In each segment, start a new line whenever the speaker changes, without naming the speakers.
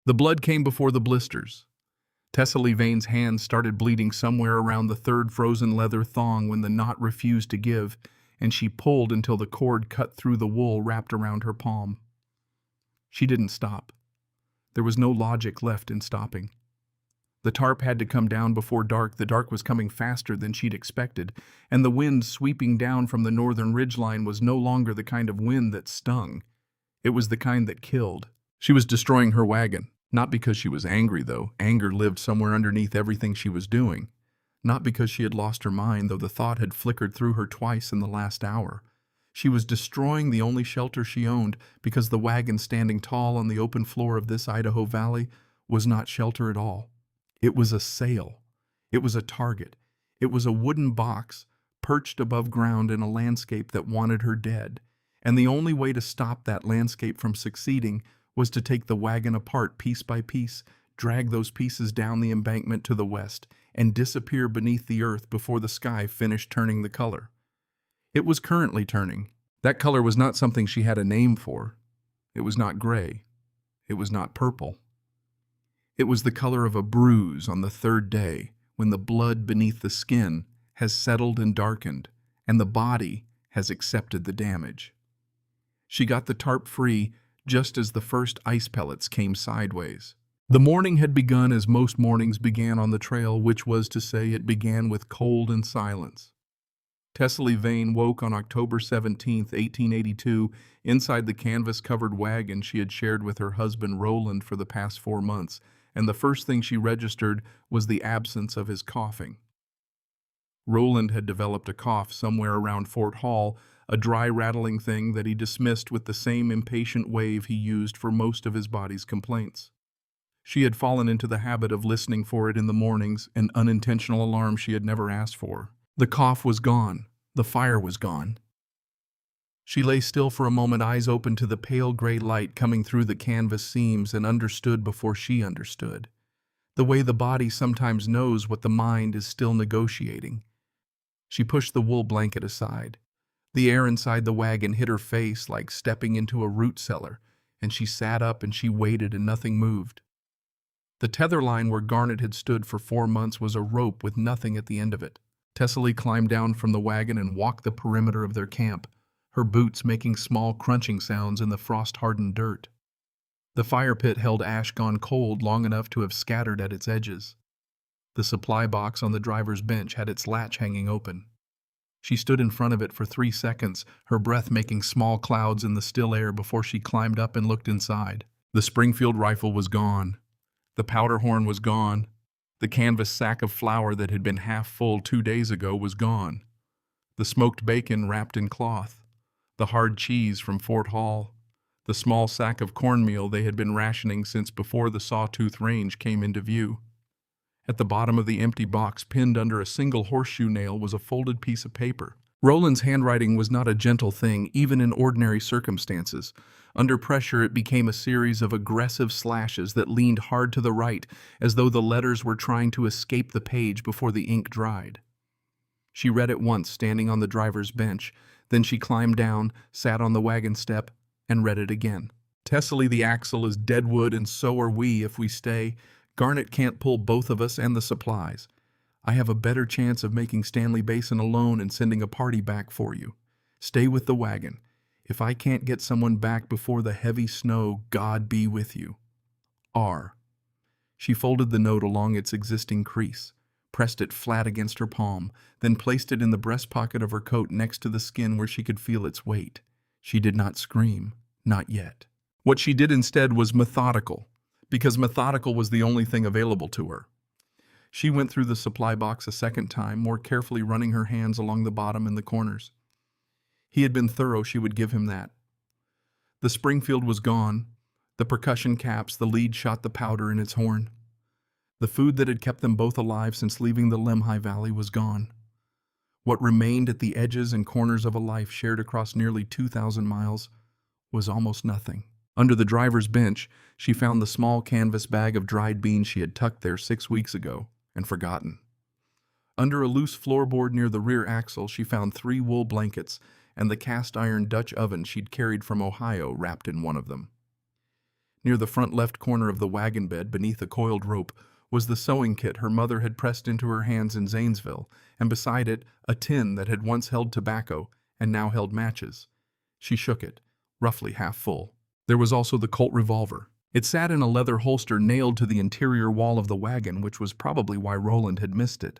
The blood came before the blisters. Tessaly Vane's hands started bleeding somewhere around the third frozen leather thong when the knot refused to give, and she pulled until the cord cut through the wool wrapped around her palm. She didn't stop. There was no logic left in stopping. The tarp had to come down before dark. The dark was coming faster than she'd expected, and the wind sweeping down from the northern ridgeline was no longer the kind of wind that stung. It was the kind that killed. She was destroying her wagon. Not because she was angry, though. Anger lived somewhere underneath everything she was doing. Not because she had lost her mind, though the thought had flickered through her twice in the last hour. She was destroying the only shelter she owned because the wagon standing tall on the open floor of this Idaho valley was not shelter at all. It was a sail. It was a target. It was a wooden box perched above ground in a landscape that wanted her dead. And the only way to stop that landscape from succeeding was to take the wagon apart piece by piece, drag those pieces down the embankment to the west, and disappear beneath the earth before the sky finished turning the color. It was currently turning. That color was not something she had a name for. It was not gray. It was not purple. It was the color of a bruise on the third day, when the blood beneath the skin has settled and darkened, and the body has accepted the damage. She got the tarp free just as the first ice pellets came sideways. The morning had begun as most mornings began on the trail, which was to say it began with cold and silence. Tessaly Vane woke on October 17, 1882, inside the canvas-covered wagon she had shared with her husband Rowland for the past 4 months, and the first thing she registered was the absence of his coughing. Rowland had developed a cough somewhere around Fort Hall, a dry, rattling thing that he dismissed with the same impatient wave he used for most of his body's complaints. She had fallen into the habit of listening for it in the mornings, an unintentional alarm she had never asked for. The cough was gone. The fire was gone. She lay still for a moment, eyes open to the pale gray light coming through the canvas seams, and understood before she understood. The way the body sometimes knows what the mind is still negotiating. She pushed the wool blanket aside. The air inside the wagon hit her face like stepping into a root cellar, and she sat up and she waited and nothing moved. The tether line where Garnet had stood for 4 months was a rope with nothing at the end of it. Tessaly climbed down from the wagon and walked the perimeter of their camp, her boots making small crunching sounds in the frost-hardened dirt. The fire pit held ash gone cold long enough to have scattered at its edges. The supply box on the driver's bench had its latch hanging open. She stood in front of it for 3 seconds, her breath making small clouds in the still air before she climbed up and looked inside. The Springfield rifle was gone. The powder horn was gone. The canvas sack of flour that had been half full 2 days ago was gone. The smoked bacon wrapped in cloth. The hard cheese from Fort Hall. The small sack of cornmeal they had been rationing since before the Sawtooth Range came into view. At the bottom of the empty box, pinned under a single horseshoe nail, was a folded piece of paper. Rowland's handwriting was not a gentle thing, even in ordinary circumstances. Under pressure, it became a series of aggressive slashes that leaned hard to the right, as though the letters were trying to escape the page before the ink dried. She read it once, standing on the driver's bench. Then she climbed down, sat on the wagon step, and read it again. Tessaly, the axle is dead wood, and so are we if we stay. Garnet can't pull both of us and the supplies. I have a better chance of making Stanley Basin alone and sending a party back for you. Stay with the wagon. If I can't get someone back before the heavy snow, God be with you. R. She folded the note along its existing crease, pressed it flat against her palm, then placed it in the breast pocket of her coat next to the skin where she could feel its weight. She did not scream, not yet. What she did instead was methodical, because methodical was the only thing available to her. She went through the supply box a second time, more carefully running her hands along the bottom and the corners. He had been thorough, she would give him that. The Springfield was gone, the percussion caps, the lead shot, the powder in its horn. The food that had kept them both alive since leaving the Lemhi Valley was gone. What remained at the edges and corners of a life shared across nearly 2,000 miles was almost nothing. Under the driver's bench, she found the small canvas bag of dried beans she had tucked there 6 weeks ago and forgotten. Under a loose floorboard near the rear axle, she found 3 wool blankets and the cast-iron Dutch oven she'd carried from Ohio wrapped in one of them. Near the front left corner of the wagon bed, beneath a coiled rope, was the sewing kit her mother had pressed into her hands in Zanesville, and beside it, a tin that had once held tobacco and now held matches. She shook it, roughly half full. There was also the Colt revolver. It sat in a leather holster nailed to the interior wall of the wagon, which was probably why Rowland had missed it.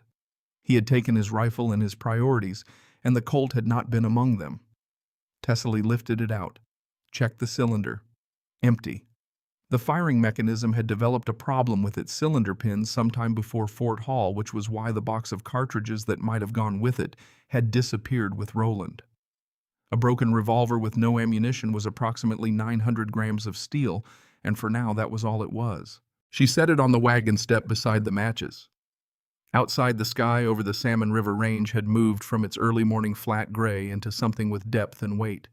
He had taken his rifle and his priorities, and the Colt had not been among them. Tessaly lifted it out, checked the cylinder. Empty. The firing mechanism had developed a problem with its cylinder pins sometime before Fort Hall, which was why the box of cartridges that might have gone with it had disappeared with Rowland. A broken revolver with no ammunition was approximately 900 grams of steel, and for now that was all it was. She set it on the wagon step beside the matches. Outside, the sky over the Salmon River Range had moved from its early morning flat gray into something with depth and weight.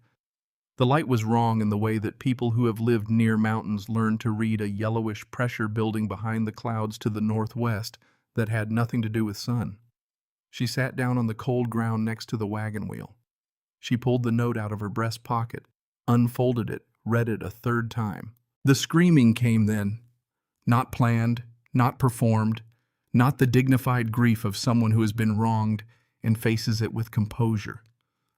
The light was wrong in the way that people who have lived near mountains learn to read a yellowish pressure building behind the clouds to the northwest that had nothing to do with sun. She sat down on the cold ground next to the wagon wheel. She pulled the note out of her breast pocket, unfolded it, read it a third time. The screaming came then. Not planned, not performed, not the dignified grief of someone who has been wronged and faces it with composure.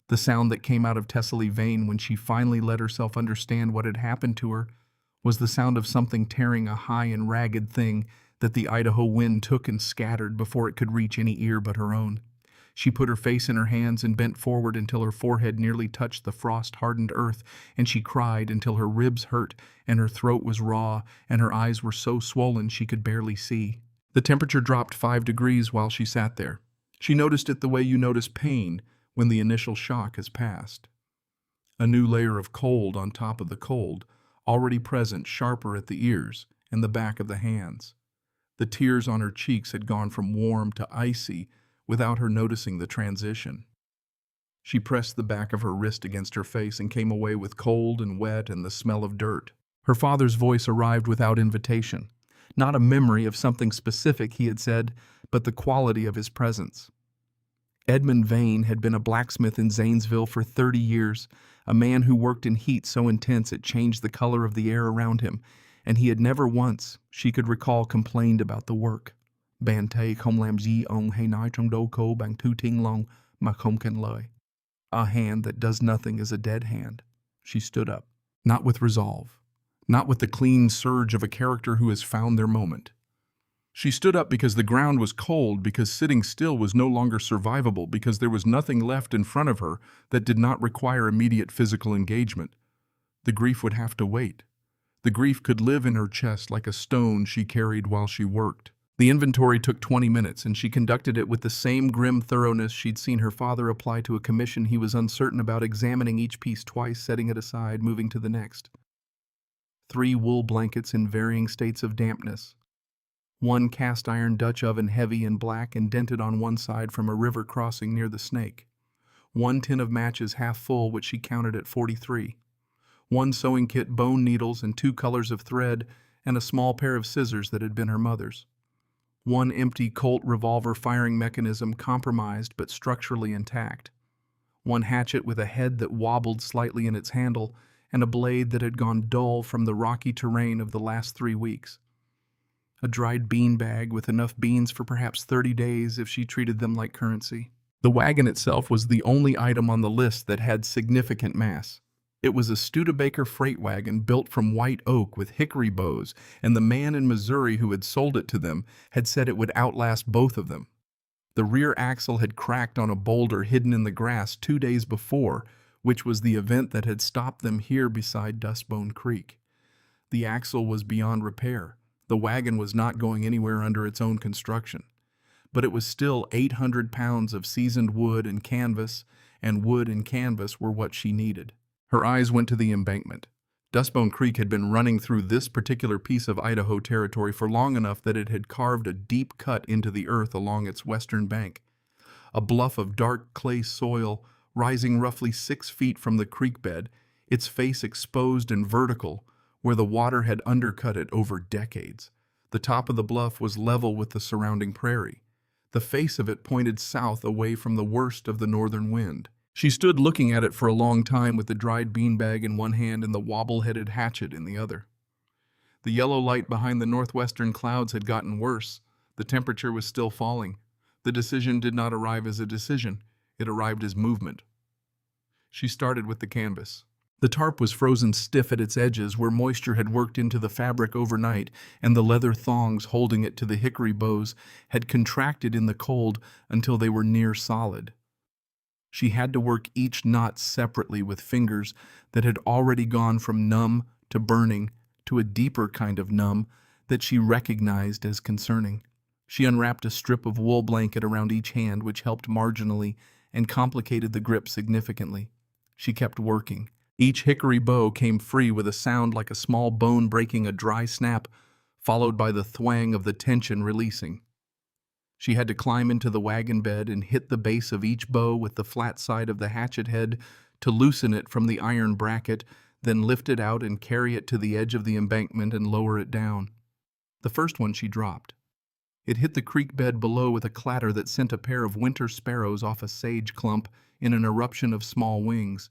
The sound that came out of Tessaly Vane when she finally let herself understand what had happened to her was the sound of something tearing a high and ragged thing that the Idaho wind took and scattered before it could reach any ear but her own. She put her face in her hands and bent forward until her forehead nearly touched the frost-hardened earth, and she cried until her ribs hurt and her throat was raw and her eyes were so swollen she could barely see. The temperature dropped 5 degrees while she sat there. She noticed it the way you notice pain when the initial shock has passed. A new layer of cold on top of the cold, already present, sharper at the ears and the back of the hands. The tears on her cheeks had gone from warm to icy without her noticing the transition. She pressed the back of her wrist against her face and came away with cold and wet and the smell of dirt. Her father's voice arrived without invitation. Not a memory of something specific he had said, but the quality of his presence. Edmund Vane had been a blacksmith in Zanesville for 30 years, a man who worked in heat so intense it changed the color of the air around him, and he had never once, she could recall, complained about the work. Bante không làm gì ông hay nói trong đâu cô bằng tu ting long mà không cần lời. A hand that does nothing is a dead hand. She stood up, not with resolve, not with the clean surge of a character who has found their moment. She stood up because the ground was cold, because sitting still was no longer survivable, because there was nothing left in front of her that did not require immediate physical engagement. The grief would have to wait. The grief could live in her chest like a stone she carried while she worked. The inventory took 20 minutes, and she conducted it with the same grim thoroughness she'd seen her father apply to a commission he was uncertain about, examining each piece twice, setting it aside, moving to the next. 3 wool blankets in varying states of dampness. 1 cast-iron Dutch oven, heavy and black and dented on one side from a river crossing near the Snake. 1 tin of matches half full, which she counted at 43. 1 sewing kit, bone needles and 2 colors of thread, and a small pair of scissors that had been her mother's. 1 empty Colt revolver firing mechanism, compromised but structurally intact. 1 hatchet with a head that wobbled slightly in its handle, and a blade that had gone dull from the rocky terrain of the last 3 weeks. A dried bean bag with enough beans for perhaps 30 days if she treated them like currency. The wagon itself was the only item on the list that had significant mass. It was a Studebaker freight wagon built from white oak with hickory bows, and the man in Missouri who had sold it to them had said it would outlast both of them. The rear axle had cracked on a boulder hidden in the grass 2 days before, which was the event that had stopped them here beside Dustbone Creek. The axle was beyond repair. The wagon was not going anywhere under its own construction. But it was still 800 pounds of seasoned wood and canvas were what she needed. Her eyes went to the embankment. Dustbone Creek had been running through this particular piece of Idaho territory for long enough that it had carved a deep cut into the earth along its western bank. A bluff of dark clay soil rising roughly 6 feet from the creek bed, its face exposed and vertical, where the water had undercut it over decades. The top of the bluff was level with the surrounding prairie. The face of it pointed south away from the worst of the northern wind. She stood looking at it for a long time with the dried beanbag in one hand and the wobble-headed hatchet in the other. The yellow light behind the northwestern clouds had gotten worse. The temperature was still falling. The decision did not arrive as a decision. It arrived as movement. She started with the canvas. The tarp was frozen stiff at its edges where moisture had worked into the fabric overnight, and the leather thongs holding it to the hickory bows had contracted in the cold until they were near solid. She had to work each knot separately with fingers that had already gone from numb to burning to a deeper kind of numb that she recognized as concerning. She unwrapped a strip of wool blanket around each hand, which helped marginally and complicated the grip significantly. She kept working. Each hickory bow came free with a sound like a small bone breaking a dry snap, followed by the thwang of the tension releasing. She had to climb into the wagon bed and hit the base of each bow with the flat side of the hatchet head to loosen it from the iron bracket, then lift it out and carry it to the edge of the embankment and lower it down. The first one she dropped. It hit the creek bed below with a clatter that sent a pair of winter sparrows off a sage clump in an eruption of small wings.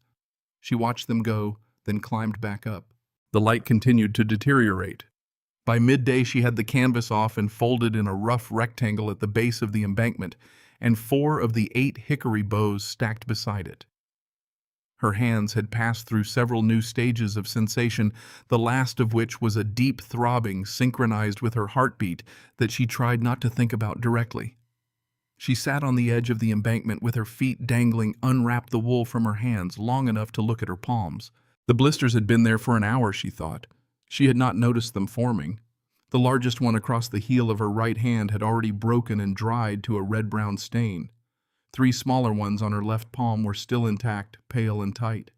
She watched them go, then climbed back up. The light continued to deteriorate. By midday, she had the canvas off and folded in a rough rectangle at the base of the embankment, and 4 of the 8 hickory bows stacked beside it. Her hands had passed through several new stages of sensation, the last of which was a deep throbbing synchronized with her heartbeat that she tried not to think about directly. She sat on the edge of the embankment with her feet dangling, unwrapped the wool from her hands long enough to look at her palms. The blisters had been there for an hour, she thought. She had not noticed them forming. The largest one across the heel of her right hand had already broken and dried to a red-brown stain. 3 smaller ones on her left palm were still intact, pale and tight.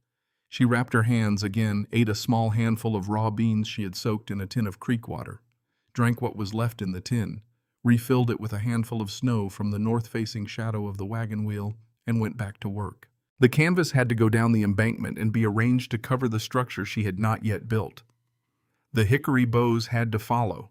She wrapped her hands again, ate a small handful of raw beans she had soaked in a tin of creek water, drank what was left in the tin, refilled it with a handful of snow from the north-facing shadow of the wagon wheel, and went back to work. The canvas had to go down the embankment and be arranged to cover the structure she had not yet built. The hickory bows had to follow.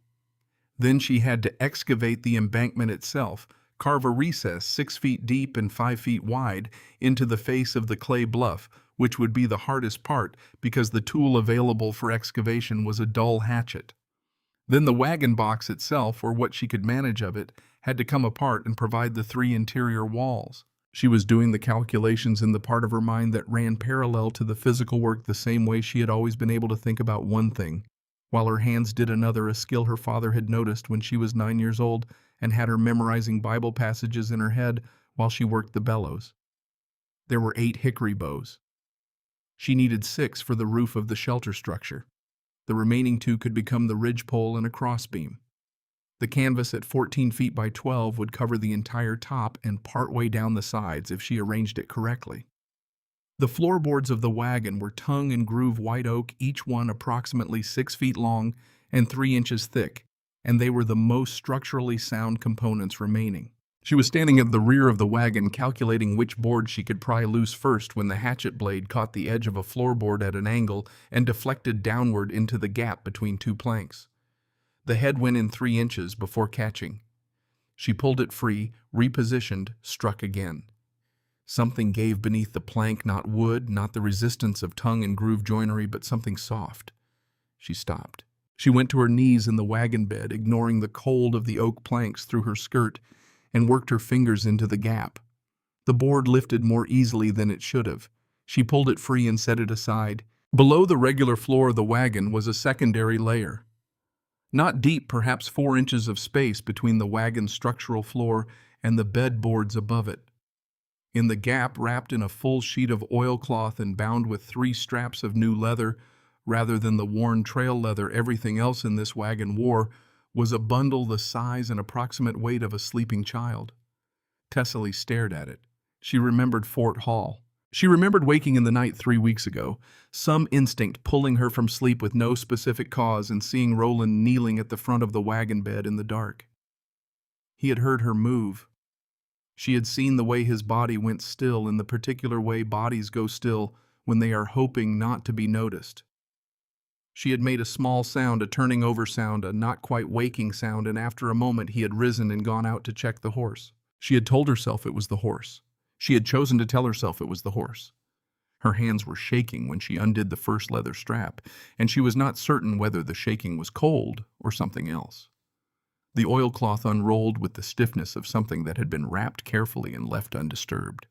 Then she had to excavate the embankment itself, carve a recess 6 feet deep and 5 feet wide into the face of the clay bluff, which would be the hardest part because the tool available for excavation was a dull hatchet. Then the wagon box itself, or what she could manage of it, had to come apart and provide the 3 interior walls. She was doing the calculations in the part of her mind that ran parallel to the physical work the same way she had always been able to think about one thing, while her hands did another, a skill her father had noticed when she was 9 years old and had her memorizing Bible passages in her head while she worked the bellows. There were 8 hickory bows. She needed 6 for the roof of the shelter structure. The remaining 2 could become the ridgepole and a crossbeam. The canvas at 14 feet by 12 would cover the entire top and partway down the sides if she arranged it correctly. The floorboards of the wagon were tongue and groove white oak, each one approximately 6 feet long and 3 inches thick, and they were the most structurally sound components remaining. She was standing at the rear of the wagon calculating which board she could pry loose first when the hatchet blade caught the edge of a floorboard at an angle and deflected downward into the gap between 2 planks. The head went in 3 inches before catching. She pulled it free, repositioned, struck again. Something gave beneath the plank, not wood, not the resistance of tongue and groove joinery, but something soft. She stopped. She went to her knees in the wagon bed, ignoring the cold of the oak planks through her skirt, and worked her fingers into the gap. The board lifted more easily than it should have. She pulled it free and set it aside. Below the regular floor of the wagon was a secondary layer. Not deep, perhaps 4 inches of space between the wagon's structural floor and the bed boards above it. In the gap, wrapped in a full sheet of oilcloth and bound with 3 straps of new leather, rather than the worn trail leather everything else in this wagon wore, was a bundle the size and approximate weight of a sleeping child. Tessaly stared at it. She remembered Fort Hall. She remembered waking in the night 3 weeks ago, some instinct pulling her from sleep with no specific cause, and seeing Rowland kneeling at the front of the wagon bed in the dark. He had heard her move. She had seen the way his body went still in the particular way bodies go still when they are hoping not to be noticed. She had made a small sound, a turning over sound, a not quite waking sound, and after a moment he had risen and gone out to check the horse. She had told herself it was the horse. She had chosen to tell herself it was the horse. Her hands were shaking when she undid the first leather strap, and she was not certain whether the shaking was cold or something else. The oilcloth unrolled with the stiffness of something that had been wrapped carefully and left undisturbed.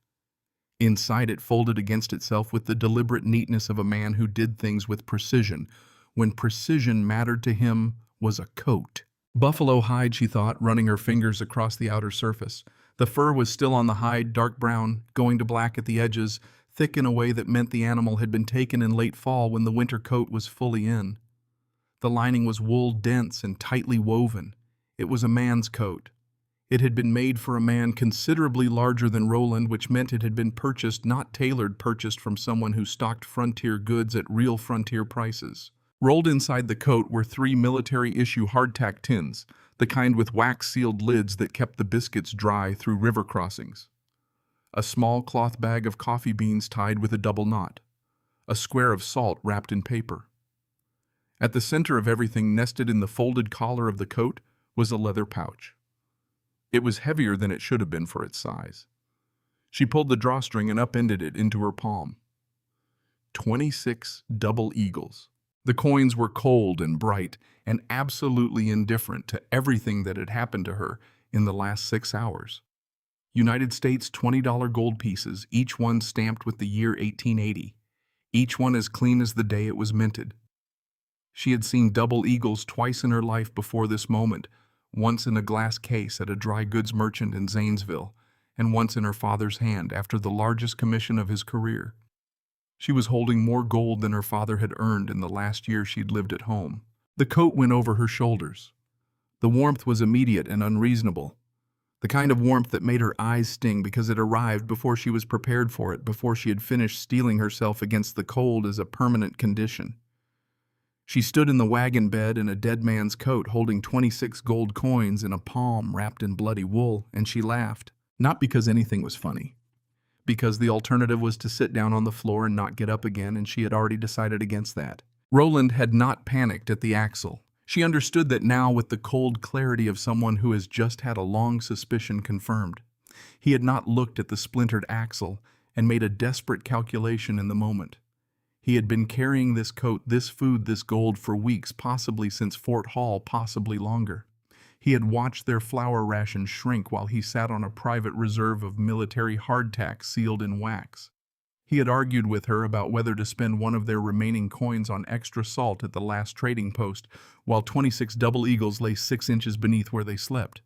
Inside it folded against itself with the deliberate neatness of a man who did things with precision, when precision mattered to him, was a coat. Buffalo hide, she thought, running her fingers across the outer surface. The fur was still on the hide, dark brown, going to black at the edges, thick in a way that meant the animal had been taken in late fall when the winter coat was fully in. The lining was wool, dense and tightly woven. It was a man's coat. It had been made for a man considerably larger than Rowland, which meant it had been purchased, not tailored, purchased from someone who stocked frontier goods at real frontier prices. Rolled inside the coat were 3 military-issue hardtack tins, the kind with wax-sealed lids that kept the biscuits dry through river crossings. A small cloth bag of coffee beans tied with a double knot. A square of salt wrapped in paper. At the center of everything, nested in the folded collar of the coat, was a leather pouch. It was heavier than it should have been for its size. She pulled the drawstring and upended it into her palm. 26 double eagles. The coins were cold and bright and absolutely indifferent to everything that had happened to her in the last 6 hours. United States $20 gold pieces, each one stamped with the year 1880, each one as clean as the day it was minted. She had seen double eagles twice in her life before this moment, once in a glass case at a dry goods merchant in Zanesville, and once in her father's hand after the largest commission of his career. She was holding more gold than her father had earned in the last year she'd lived at home. The coat went over her shoulders. The warmth was immediate and unreasonable. The kind of warmth that made her eyes sting because it arrived before she was prepared for it, before she had finished steeling herself against the cold as a permanent condition. She stood in the wagon bed in a dead man's coat, holding 26 gold coins in a palm wrapped in bloody wool, and she laughed. Not because anything was funny. Because the alternative was to sit down on the floor and not get up again, and she had already decided against that. Rowland had not panicked at the axle. She understood that now with the cold clarity of someone who has just had a long suspicion confirmed. He had not looked at the splintered axle and made a desperate calculation in the moment. He had been carrying this coat, this food, this gold for weeks, possibly since Fort Hall, possibly longer. He had watched their flour rations shrink while he sat on a private reserve of military hardtack sealed in wax. He had argued with her about whether to spend one of their remaining coins on extra salt at the last trading post, while 26 double eagles lay 6 inches beneath where they slept.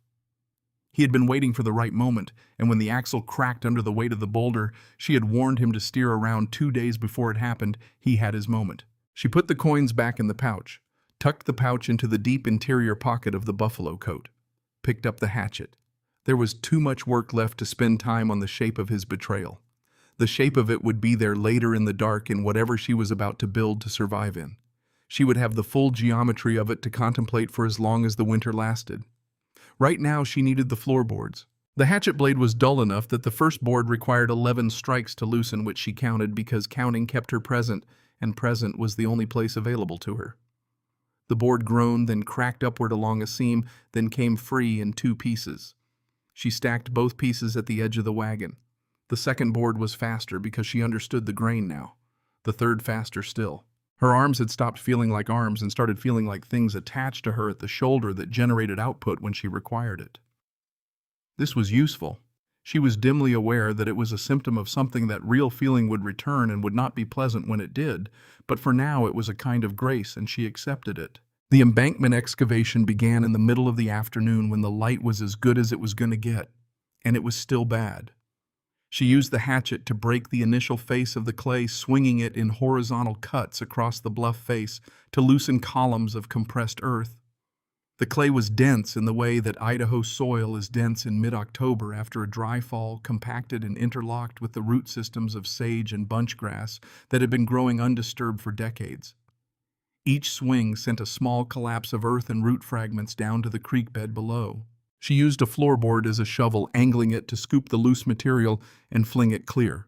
He had been waiting for the right moment, and when the axle cracked under the weight of the boulder, she had warned him to steer around 2 days before it happened. He had his moment. She put the coins back in the pouch, tucked the pouch into the deep interior pocket of the buffalo coat, picked up the hatchet. There was too much work left to spend time on the shape of his betrayal. The shape of it would be there later in the dark in whatever she was about to build to survive in. She would have the full geometry of it to contemplate for as long as the winter lasted. Right now she needed the floorboards. The hatchet blade was dull enough that the first board required 11 strikes to loosen, which she counted because counting kept her present, and present was the only place available to her. The board groaned, then cracked upward along a seam, then came free in 2 pieces. She stacked both pieces at the edge of the wagon. The second board was faster because she understood the grain now. The third faster still. Her arms had stopped feeling like arms and started feeling like things attached to her at the shoulder that generated output when she required it. This was useful. She was dimly aware that it was a symptom of something that real feeling would return and would not be pleasant when it did, but for now it was a kind of grace and she accepted it. The embankment excavation began in the middle of the afternoon when the light was as good as it was going to get, and it was still bad. She used the hatchet to break the initial face of the clay, swinging it in horizontal cuts across the bluff face to loosen columns of compressed earth. The clay was dense in the way that Idaho soil is dense in mid-October after a dry fall, compacted and interlocked with the root systems of sage and bunchgrass that had been growing undisturbed for decades. Each swing sent a small collapse of earth and root fragments down to the creek bed below. She used a floorboard as a shovel, angling it to scoop the loose material and fling it clear.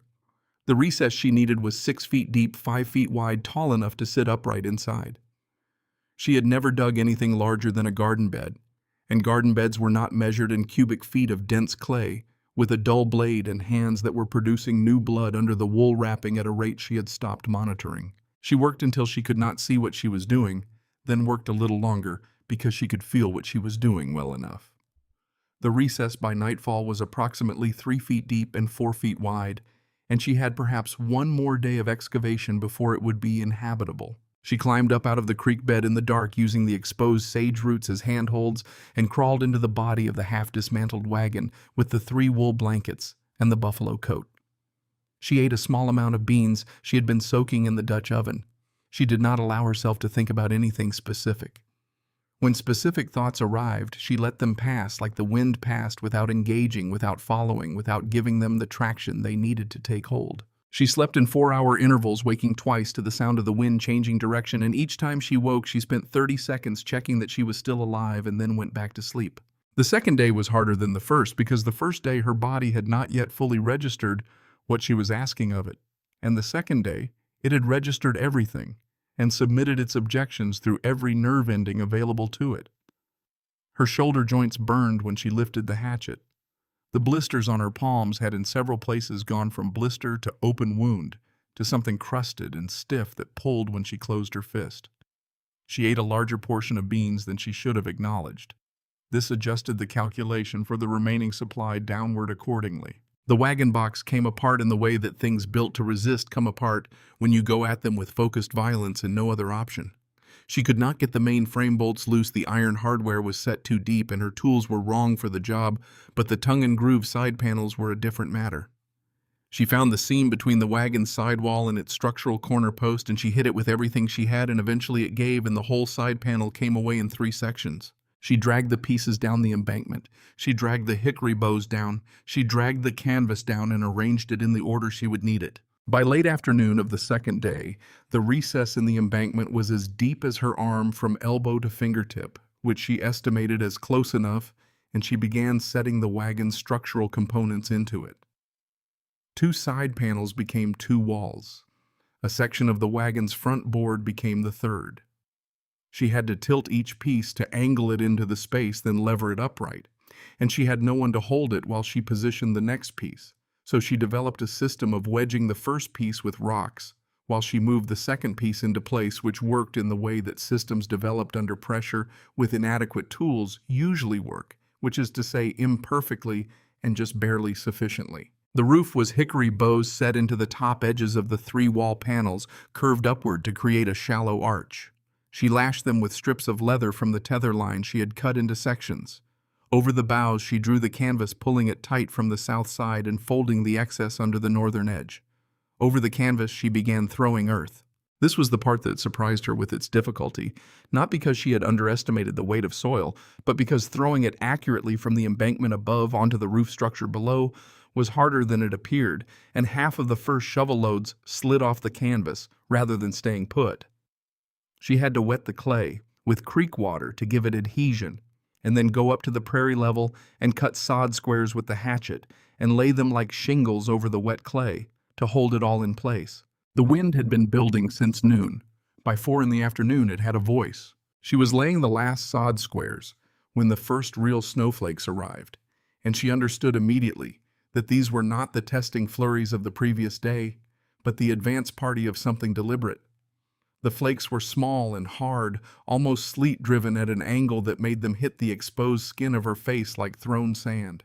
The recess she needed was 6 feet deep, 5 feet wide, tall enough to sit upright inside. She had never dug anything larger than a garden bed, and garden beds were not measured in cubic feet of dense clay, with a dull blade and hands that were producing new blood under the wool wrapping at a rate she had stopped monitoring. She worked until she could not see what she was doing, then worked a little longer because she could feel what she was doing well enough. The recess by nightfall was approximately 3 feet deep and 4 feet wide, and she had perhaps one more day of excavation before it would be inhabitable. She climbed up out of the creek bed in the dark using the exposed sage roots as handholds and crawled into the body of the half-dismantled wagon with the 3 wool blankets and the buffalo coat. She ate a small amount of beans she had been soaking in the Dutch oven. She did not allow herself to think about anything specific. When specific thoughts arrived, she let them pass like the wind passed without engaging, without following, without giving them the traction they needed to take hold. She slept in 4-hour intervals, waking twice to the sound of the wind changing direction, and each time she woke, she spent 30 seconds checking that she was still alive and then went back to sleep. The second day was harder than the first because the first day her body had not yet fully registered what she was asking of it, and the second day it had registered everything and submitted its objections through every nerve ending available to it. Her shoulder joints burned when she lifted the hatchet. The blisters on her palms had in several places gone from blister to open wound to something crusted and stiff that pulled when she closed her fist. She ate a larger portion of beans than she should have acknowledged. This adjusted the calculation for the remaining supply downward accordingly. The wagon box came apart in the way that things built to resist come apart when you go at them with focused violence and no other option. She could not get the main frame bolts loose, the iron hardware was set too deep, and her tools were wrong for the job, but the tongue-and-groove side panels were a different matter. She found the seam between the wagon's sidewall and its structural corner post, and she hit it with everything she had, and eventually it gave, and the whole side panel came away in 3 sections. She dragged the pieces down the embankment. She dragged the hickory bows down. She dragged the canvas down and arranged it in the order she would need it. By late afternoon of the second day, the recess in the embankment was as deep as her arm from elbow to fingertip, which she estimated as close enough, and she began setting the wagon's structural components into it. 2 side panels became 2 walls. A section of the wagon's front board became the third. She had to tilt each piece to angle it into the space, then lever it upright, and she had no one to hold it while she positioned the next piece, so she developed a system of wedging the first piece with rocks while she moved the second piece into place, which worked in the way that systems developed under pressure with inadequate tools usually work, which is to say imperfectly and just barely sufficiently. The roof was hickory bows set into the top edges of the 3 wall panels, curved upward to create a shallow arch. She lashed them with strips of leather from the tether line she had cut into sections. Over the bows she drew the canvas, pulling it tight from the south side and folding the excess under the northern edge. Over the canvas she began throwing earth. This was the part that surprised her with its difficulty, not because she had underestimated the weight of soil, but because throwing it accurately from the embankment above onto the roof structure below was harder than it appeared, and half of the first shovel loads slid off the canvas rather than staying put. She had to wet the clay with creek water to give it adhesion, and then go up to the prairie level and cut sod squares with the hatchet and lay them like shingles over the wet clay to hold it all in place. The wind had been building since noon. By 4 in the afternoon it had a voice. She was laying the last sod squares when the first real snowflakes arrived, and she understood immediately that these were not the testing flurries of the previous day, but the advance party of something deliberate. The flakes were small and hard, almost sleet-driven at an angle that made them hit the exposed skin of her face like thrown sand.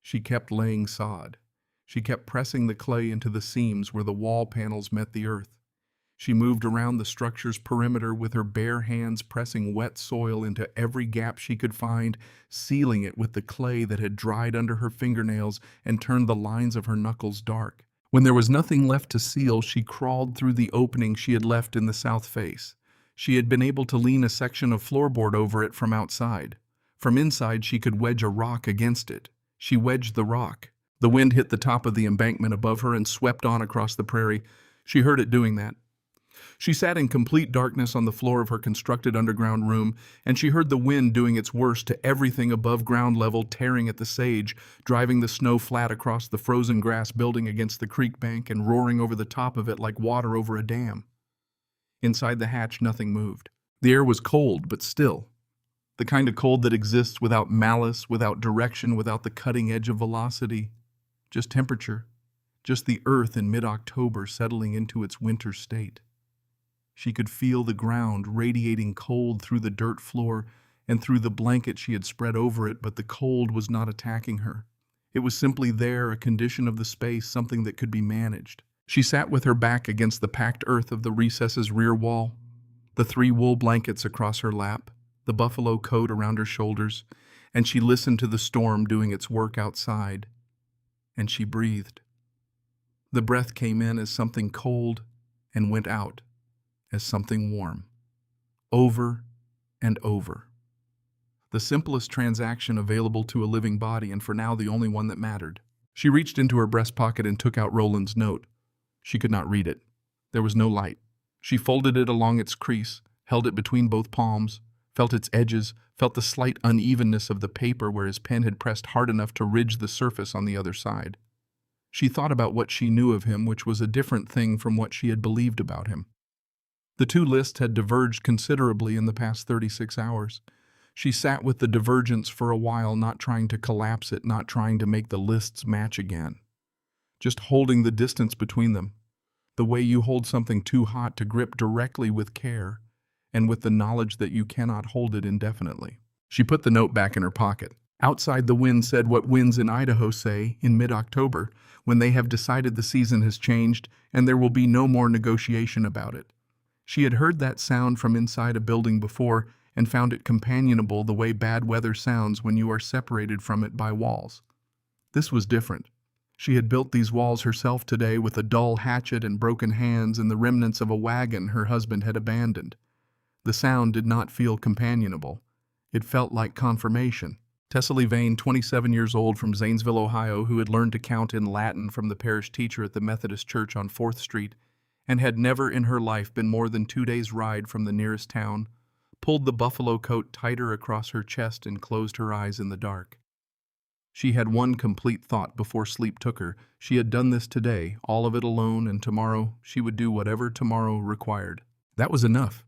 She kept laying sod. She kept pressing the clay into the seams where the wall panels met the earth. She moved around the structure's perimeter with her bare hands pressing wet soil into every gap she could find, sealing it with the clay that had dried under her fingernails and turned the lines of her knuckles dark. When there was nothing left to seal, she crawled through the opening she had left in the south face. She had been able to lean a section of floorboard over it from outside. From inside, she could wedge a rock against it. She wedged the rock. The wind hit the top of the embankment above her and swept on across the prairie. She heard it doing that. She sat in complete darkness on the floor of her constructed underground room, and she heard the wind doing its worst to everything above ground level, tearing at the sage, driving the snow flat across the frozen grass building against the creek bank and roaring over the top of it like water over a dam. Inside the hatch, nothing moved. The air was cold, but still. The kind of cold that exists without malice, without direction, without the cutting edge of velocity. just temperature, just the earth in mid-October settling into its winter state. She could feel the ground radiating cold through the dirt floor and through the blanket she had spread over it, but the cold was not attacking her. It was simply there, a condition of the space, something that could be managed. She sat with her back against the packed earth of the recess's rear wall, the 3 wool blankets across her lap, the buffalo coat around her shoulders, and she listened to the storm doing its work outside. And she breathed. The breath came in as something cold and went out as something warm. Over and over. The simplest transaction available to a living body, and for now the only one that mattered. She reached into her breast pocket and took out Rowland's note. She could not read it. There was no light. She folded it along its crease, held it between both palms, felt its edges, felt the slight unevenness of the paper where his pen had pressed hard enough to ridge the surface on the other side. She thought about what she knew of him, which was a different thing from what she had believed about him. The 2 lists had diverged considerably in the past 36 hours. She sat with the divergence for a while, not trying to collapse it, not trying to make the lists match again. Just holding the distance between them, the way you hold something too hot to grip directly with care, and with the knowledge that you cannot hold it indefinitely. She put the note back in her pocket. Outside, the wind said what winds in Idaho say in mid-October, when they have decided the season has changed and there will be no more negotiation about it. She had heard that sound from inside a building before and found it companionable, the way bad weather sounds when you are separated from it by walls. This was different. She had built these walls herself today with a dull hatchet and broken hands and the remnants of a wagon her husband had abandoned. The sound did not feel companionable. It felt like confirmation. Tessaly Vane, 27 years old, from Zanesville, Ohio, who had learned to count in Latin from the parish teacher at the Methodist Church on 4th Street and had never in her life been more than 2 days' ride from the nearest town, pulled the buffalo coat tighter across her chest and closed her eyes in the dark. She had one complete thought before sleep took her. She had done this today, all of it alone, and tomorrow she would do whatever tomorrow required. That was enough.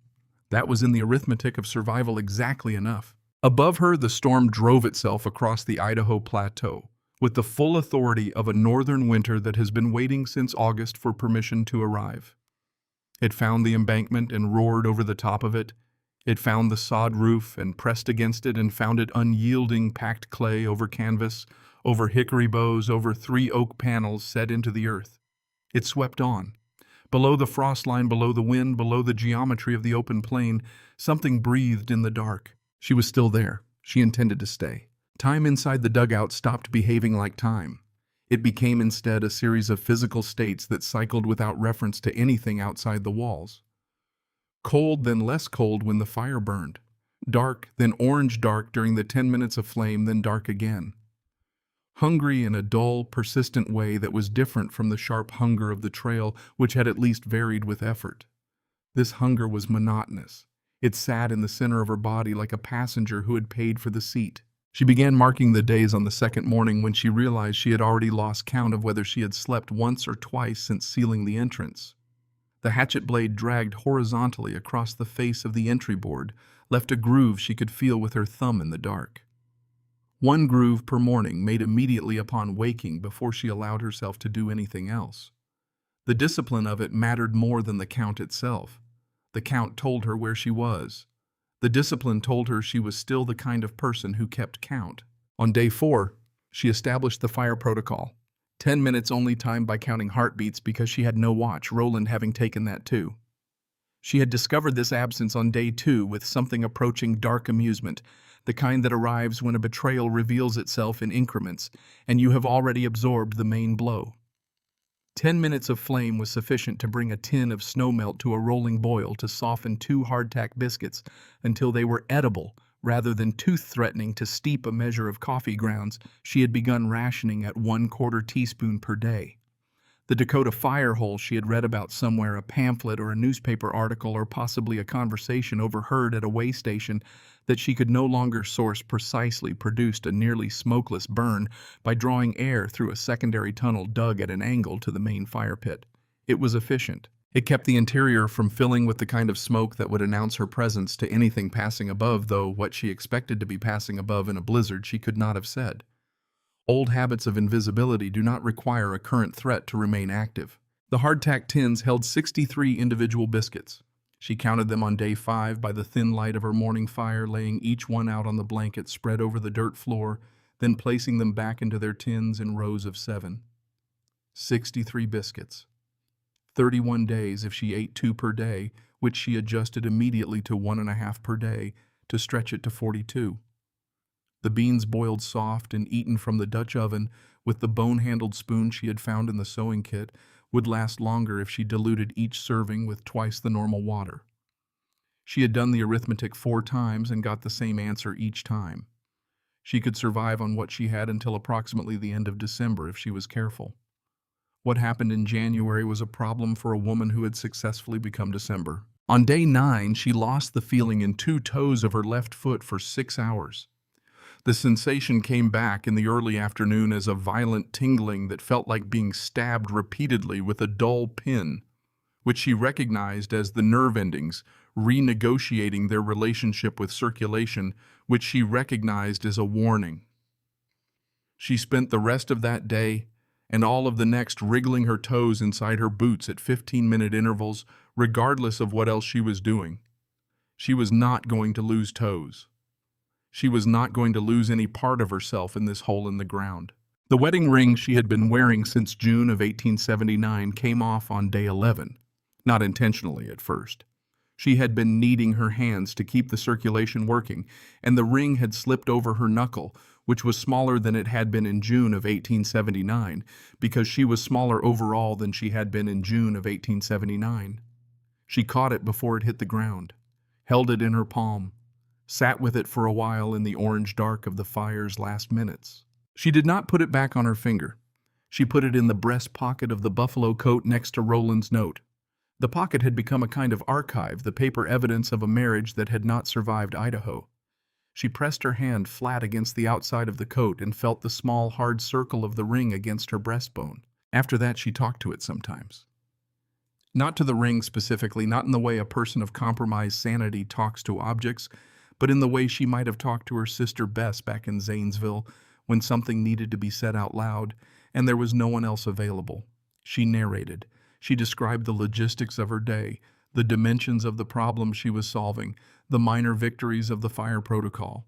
That was in the arithmetic of survival exactly enough. Above her, the storm drove itself across the Idaho plateau, with the full authority of a northern winter that has been waiting since August for permission to arrive. It found the embankment and roared over the top of it. It found the sod roof and pressed against it and found it unyielding packed clay over canvas, over hickory bows, over 3 oak panels set into the earth. It swept on. Below the frost line, below the wind, below the geometry of the open plain, something breathed in the dark. She was still there. She intended to stay. Time inside the dugout stopped behaving like time. It became instead a series of physical states that cycled without reference to anything outside the walls. Cold, then less cold when the fire burned. Dark, then orange dark during the 10 minutes of flame, then dark again. Hungry in a dull, persistent way that was different from the sharp hunger of the trail, which had at least varied with effort. This hunger was monotonous. It sat in the center of her body like a passenger who had paid for the seat. She began marking the days on the second morning when she realized she had already lost count of whether she had slept once or twice since sealing the entrance. The hatchet blade dragged horizontally across the face of the entry board, left a groove she could feel with her thumb in the dark. 1 groove per morning, made immediately upon waking before she allowed herself to do anything else. The discipline of it mattered more than the count itself. The count told her where she was. The discipline told her she was still the kind of person who kept count. On day 4, she established the fire protocol. 10 minutes only timed by counting heartbeats because she had no watch, Rowland having taken that too. She had discovered this absence on day 2 with something approaching dark amusement, the kind that arrives when a betrayal reveals itself in increments, and you have already absorbed the main blow. 10 minutes of flame was sufficient to bring a tin of snowmelt to a rolling boil, to soften 2 hardtack biscuits until they were edible rather than tooth-threatening, to steep a measure of coffee grounds she had begun rationing at 1/4 teaspoon per day. The Dakota fire hole she had read about somewhere, a pamphlet or a newspaper article or possibly a conversation overheard at a way station that she could no longer source precisely, produced a nearly smokeless burn by drawing air through a secondary tunnel dug at an angle to the main fire pit. It was efficient. It kept the interior from filling with the kind of smoke that would announce her presence to anything passing above, though what she expected to be passing above in a blizzard she could not have said. Old habits of invisibility do not require a current threat to remain active. The hardtack tins held 63 individual biscuits. She counted them on day 5 by the thin light of her morning fire, laying each one out on the blanket spread over the dirt floor, then placing them back into their tins in rows of 7. 63 biscuits. 31 days if she ate 2 per day, which she adjusted immediately to 1.5 per day to stretch it to 42. The beans boiled soft and eaten from the Dutch oven with the bone-handled spoon she had found in the sewing kit would last longer if she diluted each serving with twice the normal water. She had done the arithmetic 4 times and got the same answer each time. She could survive on what she had until approximately the end of December if she was careful. What happened in January was a problem for a woman who had successfully become December. On day 9, she lost the feeling in 2 toes of her left foot for 6 hours. The sensation came back in the early afternoon as a violent tingling that felt like being stabbed repeatedly with a dull pin, which she recognized as the nerve endings renegotiating their relationship with circulation, which she recognized as a warning. She spent the rest of that day and all of the next wriggling her toes inside her boots at 15-minute intervals, regardless of what else she was doing. She was not going to lose toes. She was not going to lose any part of herself in this hole in the ground. The wedding ring she had been wearing since June of 1879 came off on day 11, not intentionally at first. She had been kneading her hands to keep the circulation working, and the ring had slipped over her knuckle, which was smaller than it had been in June of 1879, because she was smaller overall than she had been in June of 1879. She caught it before it hit the ground, held it in her palm, sat with it for a while in the orange dark of the fire's last minutes. She did not put it back on her finger. She put it in the breast pocket of the buffalo coat next to Rowland's note. The pocket had become a kind of archive, the paper evidence of a marriage that had not survived Idaho. She pressed her hand flat against the outside of the coat and felt the small, hard circle of the ring against her breastbone. After that, she talked to it sometimes. Not to the ring specifically, not in the way a person of compromised sanity talks to objects, but in the way she might have talked to her sister Bess back in Zanesville when something needed to be said out loud and there was no one else available. She narrated. She described the logistics of her day, the dimensions of the problem she was solving, the minor victories of the fire protocol.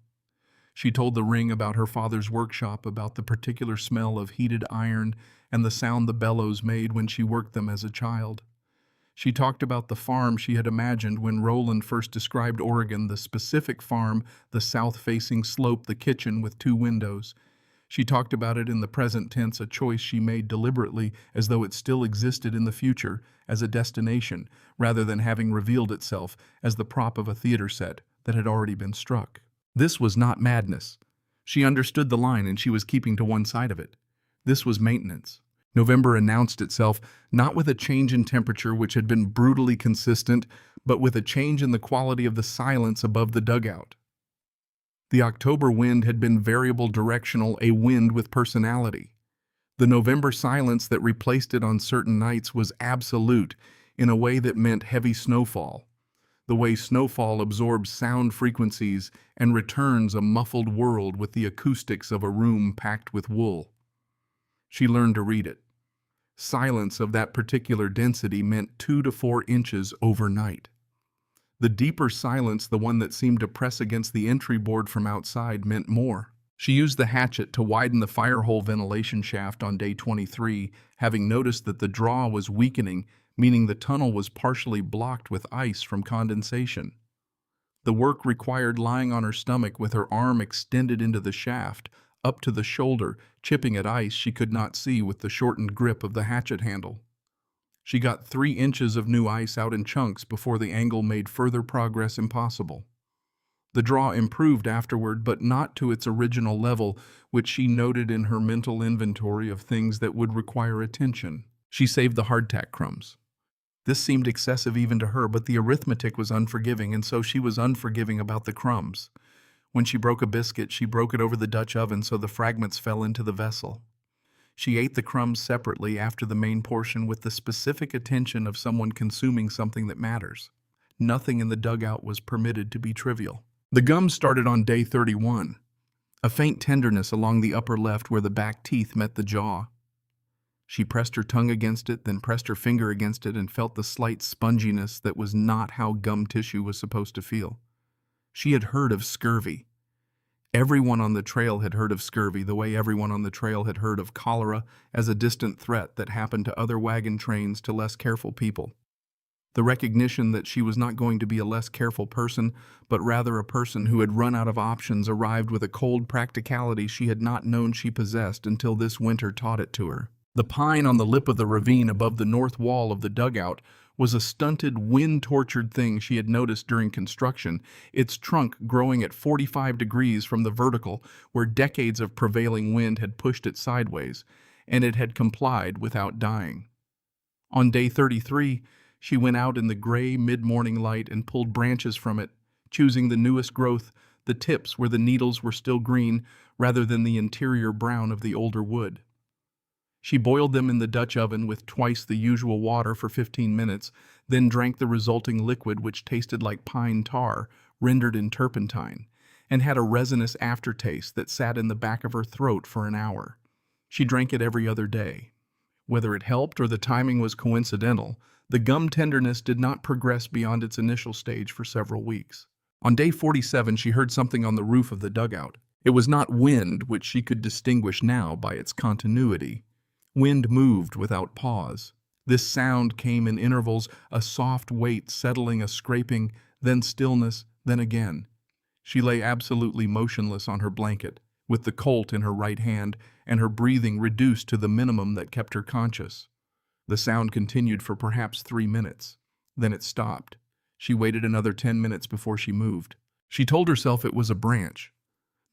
She told the ring about her father's workshop, about the particular smell of heated iron and the sound the bellows made when she worked them as a child. She talked about the farm she had imagined when Rowland first described Oregon, the specific farm, the south-facing slope, the kitchen with 2 windows. She talked about it in the present tense, a choice she made deliberately as though it still existed in the future as a destination, rather than having revealed itself as the prop of a theater set that had already been struck. This was not madness. She understood the line and she was keeping to one side of it. This was maintenance. November announced itself not with a change in temperature which had been brutally consistent, but with a change in the quality of the silence above the dugout. The October wind had been variable directional, a wind with personality. The November silence that replaced it on certain nights was absolute in a way that meant heavy snowfall, the way snowfall absorbs sound frequencies and returns a muffled world with the acoustics of a room packed with wool. She learned to read it. Silence of that particular density meant 2 to 4 inches overnight. The deeper silence, the one that seemed to press against the entry board from outside, meant more. She used the hatchet to widen the firehole ventilation shaft on day 23, having noticed that the draw was weakening, meaning the tunnel was partially blocked with ice from condensation. The work required lying on her stomach with her arm extended into the shaft, up to the shoulder, chipping at ice she could not see with the shortened grip of the hatchet handle. She got 3 inches of new ice out in chunks before the angle made further progress impossible. The draw improved afterward, but not to its original level, which she noted in her mental inventory of things that would require attention. She saved the hardtack crumbs. This seemed excessive even to her, but the arithmetic was unforgiving, and so she was unforgiving about the crumbs. When she broke a biscuit, she broke it over the Dutch oven so the fragments fell into the vessel. She ate the crumbs separately after the main portion with the specific attention of someone consuming something that matters. Nothing in the dugout was permitted to be trivial. The gum started on day 31. a faint tenderness along the upper left where the back teeth met the jaw. She pressed her tongue against it, then pressed her finger against it and felt the slight sponginess that was not how gum tissue was supposed to feel. She had heard of scurvy. Everyone on the trail had heard of scurvy, the way everyone on the trail had heard of cholera as a distant threat that happened to other wagon trains to less careful people. The recognition that she was not going to be a less careful person, but rather a person who had run out of options, arrived with a cold practicality she had not known she possessed until this winter taught it to her. The pine on the lip of the ravine above the north wall of the dugout was a stunted, wind-tortured thing she had noticed during construction, its trunk growing at 45 degrees from the vertical, where decades of prevailing wind had pushed it sideways, and it had complied without dying. On day 33, she went out in the gray mid-morning light and pulled branches from it, choosing the newest growth, the tips where the needles were still green, rather than the interior brown of the older wood. She boiled them in the Dutch oven with twice the usual water for 15 minutes, then drank the resulting liquid, which tasted like pine tar, rendered in turpentine, and had a resinous aftertaste that sat in the back of her throat for an hour. She drank it every other day. Whether it helped or the timing was coincidental, the gum tenderness did not progress beyond its initial stage for several weeks. On day 47, she heard something on the roof of the dugout. It was not wind, which she could distinguish now by its continuity. Wind moved without pause. This sound came in intervals, a soft weight settling, a scraping, then stillness, then again. She lay absolutely motionless on her blanket, with the Colt in her right hand, and her breathing reduced to the minimum that kept her conscious. The sound continued for perhaps 3 minutes. Then it stopped. She waited another 10 minutes before she moved. She told herself it was a branch,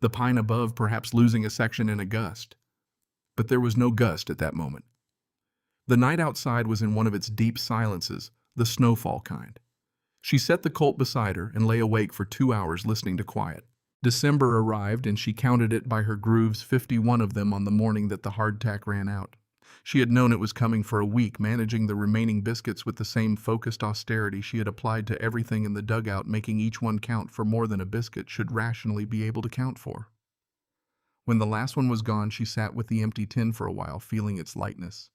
the pine above perhaps losing a section in a gust. But there was no gust at that moment. The night outside was in one of its deep silences, the snowfall kind. She set the Colt beside her and lay awake for 2 hours listening to quiet. December arrived and she counted it by her grooves, 51 of them on the morning that the hardtack ran out. She had known it was coming for a week, managing the remaining biscuits with the same focused austerity she had applied to everything in the dugout, making each one count for more than a biscuit should rationally be able to count for. When the last one was gone, she sat with the empty tin for a while, feeling its lightness.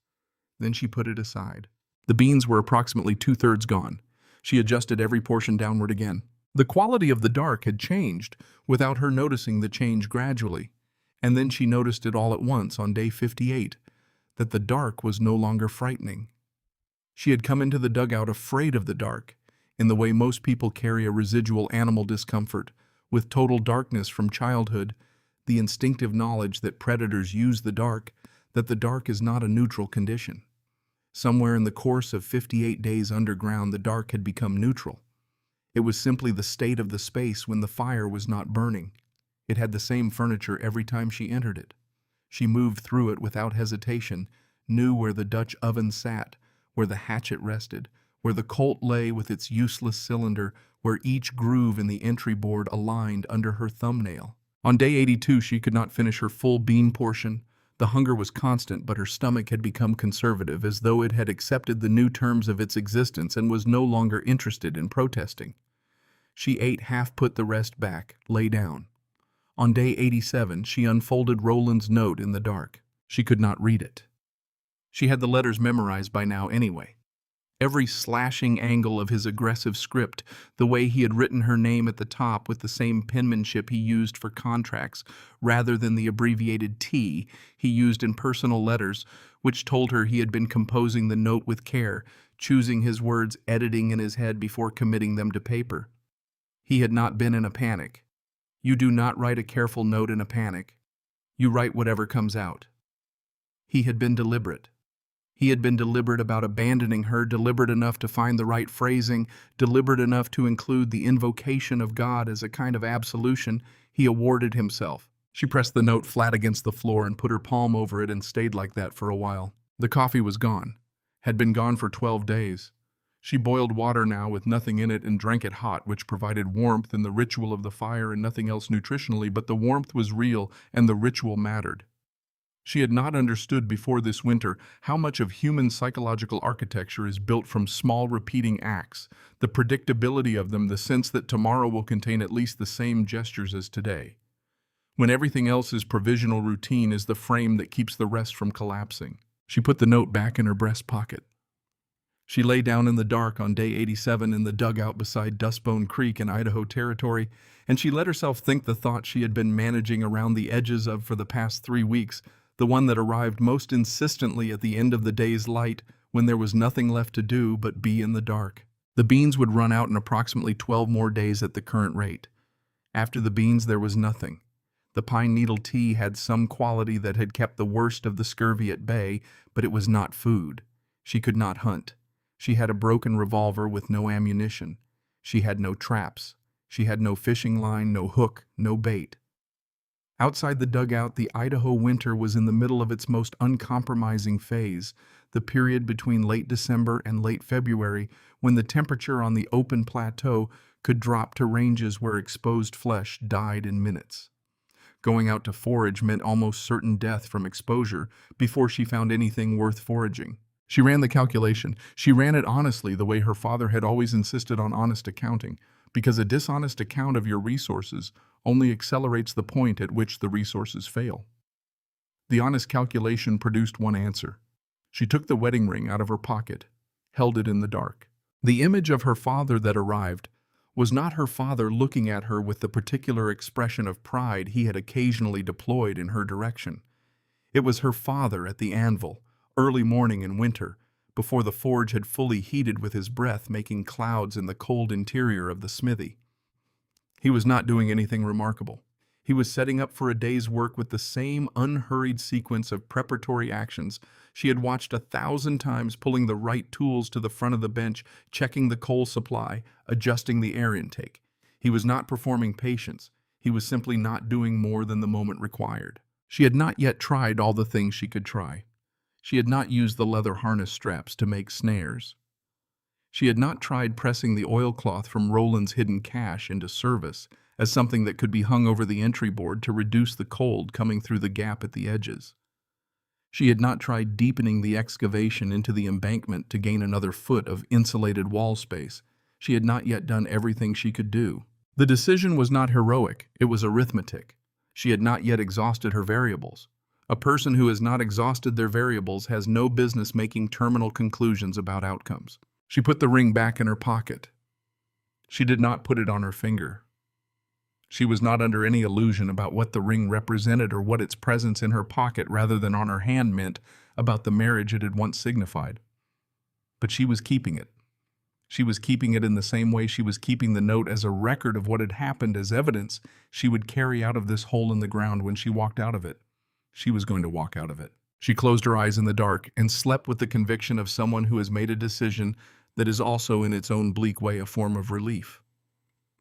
Then she put it aside. The beans were approximately 2/3 gone. She adjusted every portion downward again. The quality of the dark had changed, without her noticing the change gradually. And then she noticed it all at once on day 58, that the dark was no longer frightening. She had come into the dugout afraid of the dark, in the way most people carry a residual animal discomfort, with total darkness from childhood, the instinctive knowledge that predators use the dark, that the dark is not a neutral condition. Somewhere in the course of 58 days underground, the dark had become neutral. It was simply the state of the space when the fire was not burning. It had the same furniture every time she entered it. She moved through it without hesitation, knew where the Dutch oven sat, where the hatchet rested, where the Colt lay with its useless cylinder, where each groove in the entry board aligned under her thumbnail. On day 82, she could not finish her full bean portion. The hunger was constant, but her stomach had become conservative, as though it had accepted the new terms of its existence and was no longer interested in protesting. She ate, half put the rest back, lay down. On day 87, she unfolded Rowland's note in the dark. She could not read it. She had the letters memorized by now anyway. Every slashing angle of his aggressive script, the way he had written her name at the top with the same penmanship he used for contracts, rather than the abbreviated T he used in personal letters, which told her he had been composing the note with care, choosing his words, editing in his head before committing them to paper. He had not been in a panic. You do not write a careful note in a panic. You write whatever comes out. He had been deliberate. He had been deliberate about abandoning her, deliberate enough to find the right phrasing, deliberate enough to include the invocation of God as a kind of absolution he awarded himself. She pressed the note flat against the floor and put her palm over it and stayed like that for a while. The coffee was gone, had been gone for 12 days. She boiled water now with nothing in it and drank it hot, which provided warmth and the ritual of the fire and nothing else nutritionally, but the warmth was real and the ritual mattered. She had not understood before this winter how much of human psychological architecture is built from small repeating acts, the predictability of them, the sense that tomorrow will contain at least the same gestures as today. when everything else is provisional routine is the frame that keeps the rest from collapsing. She put the note back in her breast pocket. She lay down in the dark on day 87 in the dugout beside Dustbone Creek in Idaho Territory, and she let herself think the thought she had been managing around the edges of for the past 3 weeks, the one that arrived most insistently at the end of the day's light when there was nothing left to do but be in the dark. The beans would run out in approximately 12 more days at the current rate. After the beans, there was nothing. The pine needle tea had some quality that had kept the worst of the scurvy at bay, but it was not food. She could not hunt. She had a broken revolver with no ammunition. She had no traps. She had no fishing line, no hook, no bait. Outside the dugout, the Idaho winter was in the middle of its most uncompromising phase, the period between late December and late February, when the temperature on the open plateau could drop to ranges where exposed flesh died in minutes. Going out to forage meant almost certain death from exposure before she found anything worth foraging. She ran the calculation. She ran it honestly, the way her father had always insisted on honest accounting, because a dishonest account of your resources only accelerates the point at which the resources fail. The honest calculation produced one answer. She took the wedding ring out of her pocket, held it in the dark. The image of her father that arrived was not her father looking at her with the particular expression of pride he had occasionally deployed in her direction. It was her father at the anvil, early morning in winter, before the forge had fully heated with his breath, making clouds in the cold interior of the smithy. He was not doing anything remarkable. He was setting up for a day's work with the same unhurried sequence of preparatory actions she had watched 1,000 times, pulling the right tools to the front of the bench, checking the coal supply, adjusting the air intake. He was not performing patience. He was simply not doing more than the moment required. She had not yet tried all the things she could try. She had not used the leather harness straps to make snares. She had not tried pressing the oilcloth from Rowland's hidden cache into service as something that could be hung over the entry board to reduce the cold coming through the gap at the edges. She had not tried deepening the excavation into the embankment to gain another foot of insulated wall space. She had not yet done everything she could do. The decision was not heroic, it was arithmetic. She had not yet exhausted her variables. A person who has not exhausted their variables has no business making terminal conclusions about outcomes. She put the ring back in her pocket. She did not put it on her finger. She was not under any illusion about what the ring represented or what its presence in her pocket rather than on her hand meant about the marriage it had once signified. But she was keeping it. She was keeping it in the same way she was keeping the note as a record of what had happened, as evidence she would carry out of this hole in the ground when she walked out of it. She was going to walk out of it. She closed her eyes in the dark and slept with the conviction of someone who has made a decision that is also in its own bleak way a form of relief.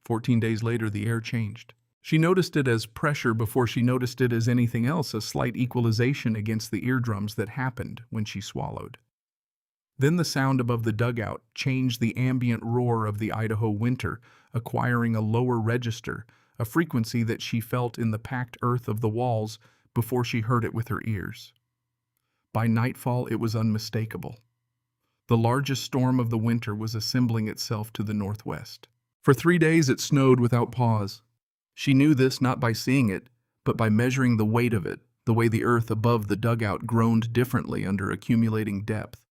14 days later, the air changed. She noticed it as pressure before she noticed it as anything else, a slight equalization against the eardrums that happened when she swallowed. Then the sound above the dugout changed the ambient roar of the Idaho winter, acquiring a lower register, a frequency that she felt in the packed earth of the walls before she heard it with her ears. By nightfall, it was unmistakable. The largest storm of the winter was assembling itself to the northwest. For 3 days it snowed without pause. She knew this not by seeing it, but by measuring the weight of it, the way the earth above the dugout groaned differently under accumulating depth,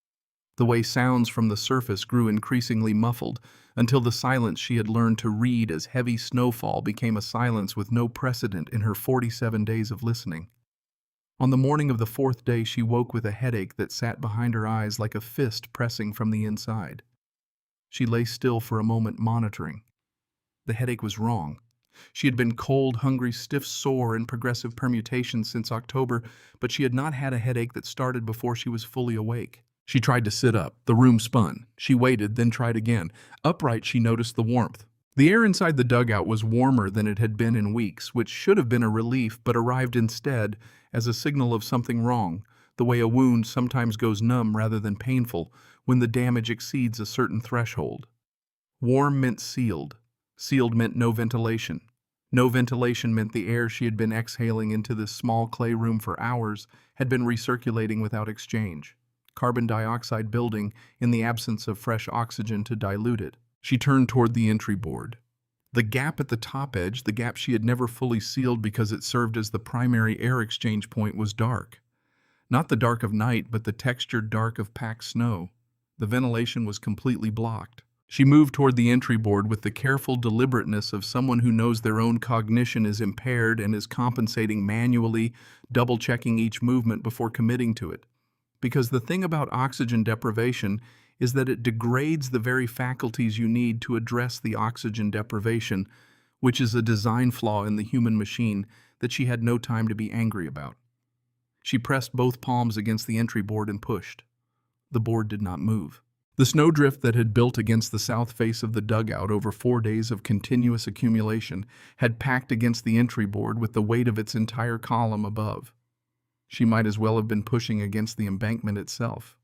the way sounds from the surface grew increasingly muffled, until the silence she had learned to read as heavy snowfall became a silence with no precedent in her 47 days of listening. On the morning of the 4th day, she woke with a headache that sat behind her eyes like a fist pressing from the inside. She lay still for a moment, monitoring. The headache was wrong. She had been cold, hungry, stiff, sore in progressive permutations since October, but she had not had a headache that started before she was fully awake. She tried to sit up. The room spun. She waited, then tried again. Upright, she noticed the warmth. The air inside the dugout was warmer than it had been in weeks, which should have been a relief, but arrived instead as a signal of something wrong, the way a wound sometimes goes numb rather than painful when the damage exceeds a certain threshold. Warm meant sealed. Sealed meant no ventilation. No ventilation meant the air she had been exhaling into this small clay room for hours had been recirculating without exchange. Carbon dioxide building in the absence of fresh oxygen to dilute it. She turned toward the entry board. The gap at the top edge, the gap she had never fully sealed because it served as the primary air exchange point, was dark. Not the dark of night, but the textured dark of packed snow. The ventilation was completely blocked. She moved toward the entry board with the careful deliberateness of someone who knows their own cognition is impaired and is compensating manually, double-checking each movement before committing to it. Because the thing about oxygen deprivation is that it degrades the very faculties you need to address the oxygen deprivation, which is a design flaw in the human machine that she had no time to be angry about. She pressed both palms against the entry board and pushed. The board did not move. The snowdrift that had built against the south face of the dugout over 4 days of continuous accumulation had packed against the entry board with the weight of its entire column above. She might as well have been pushing against the embankment itself.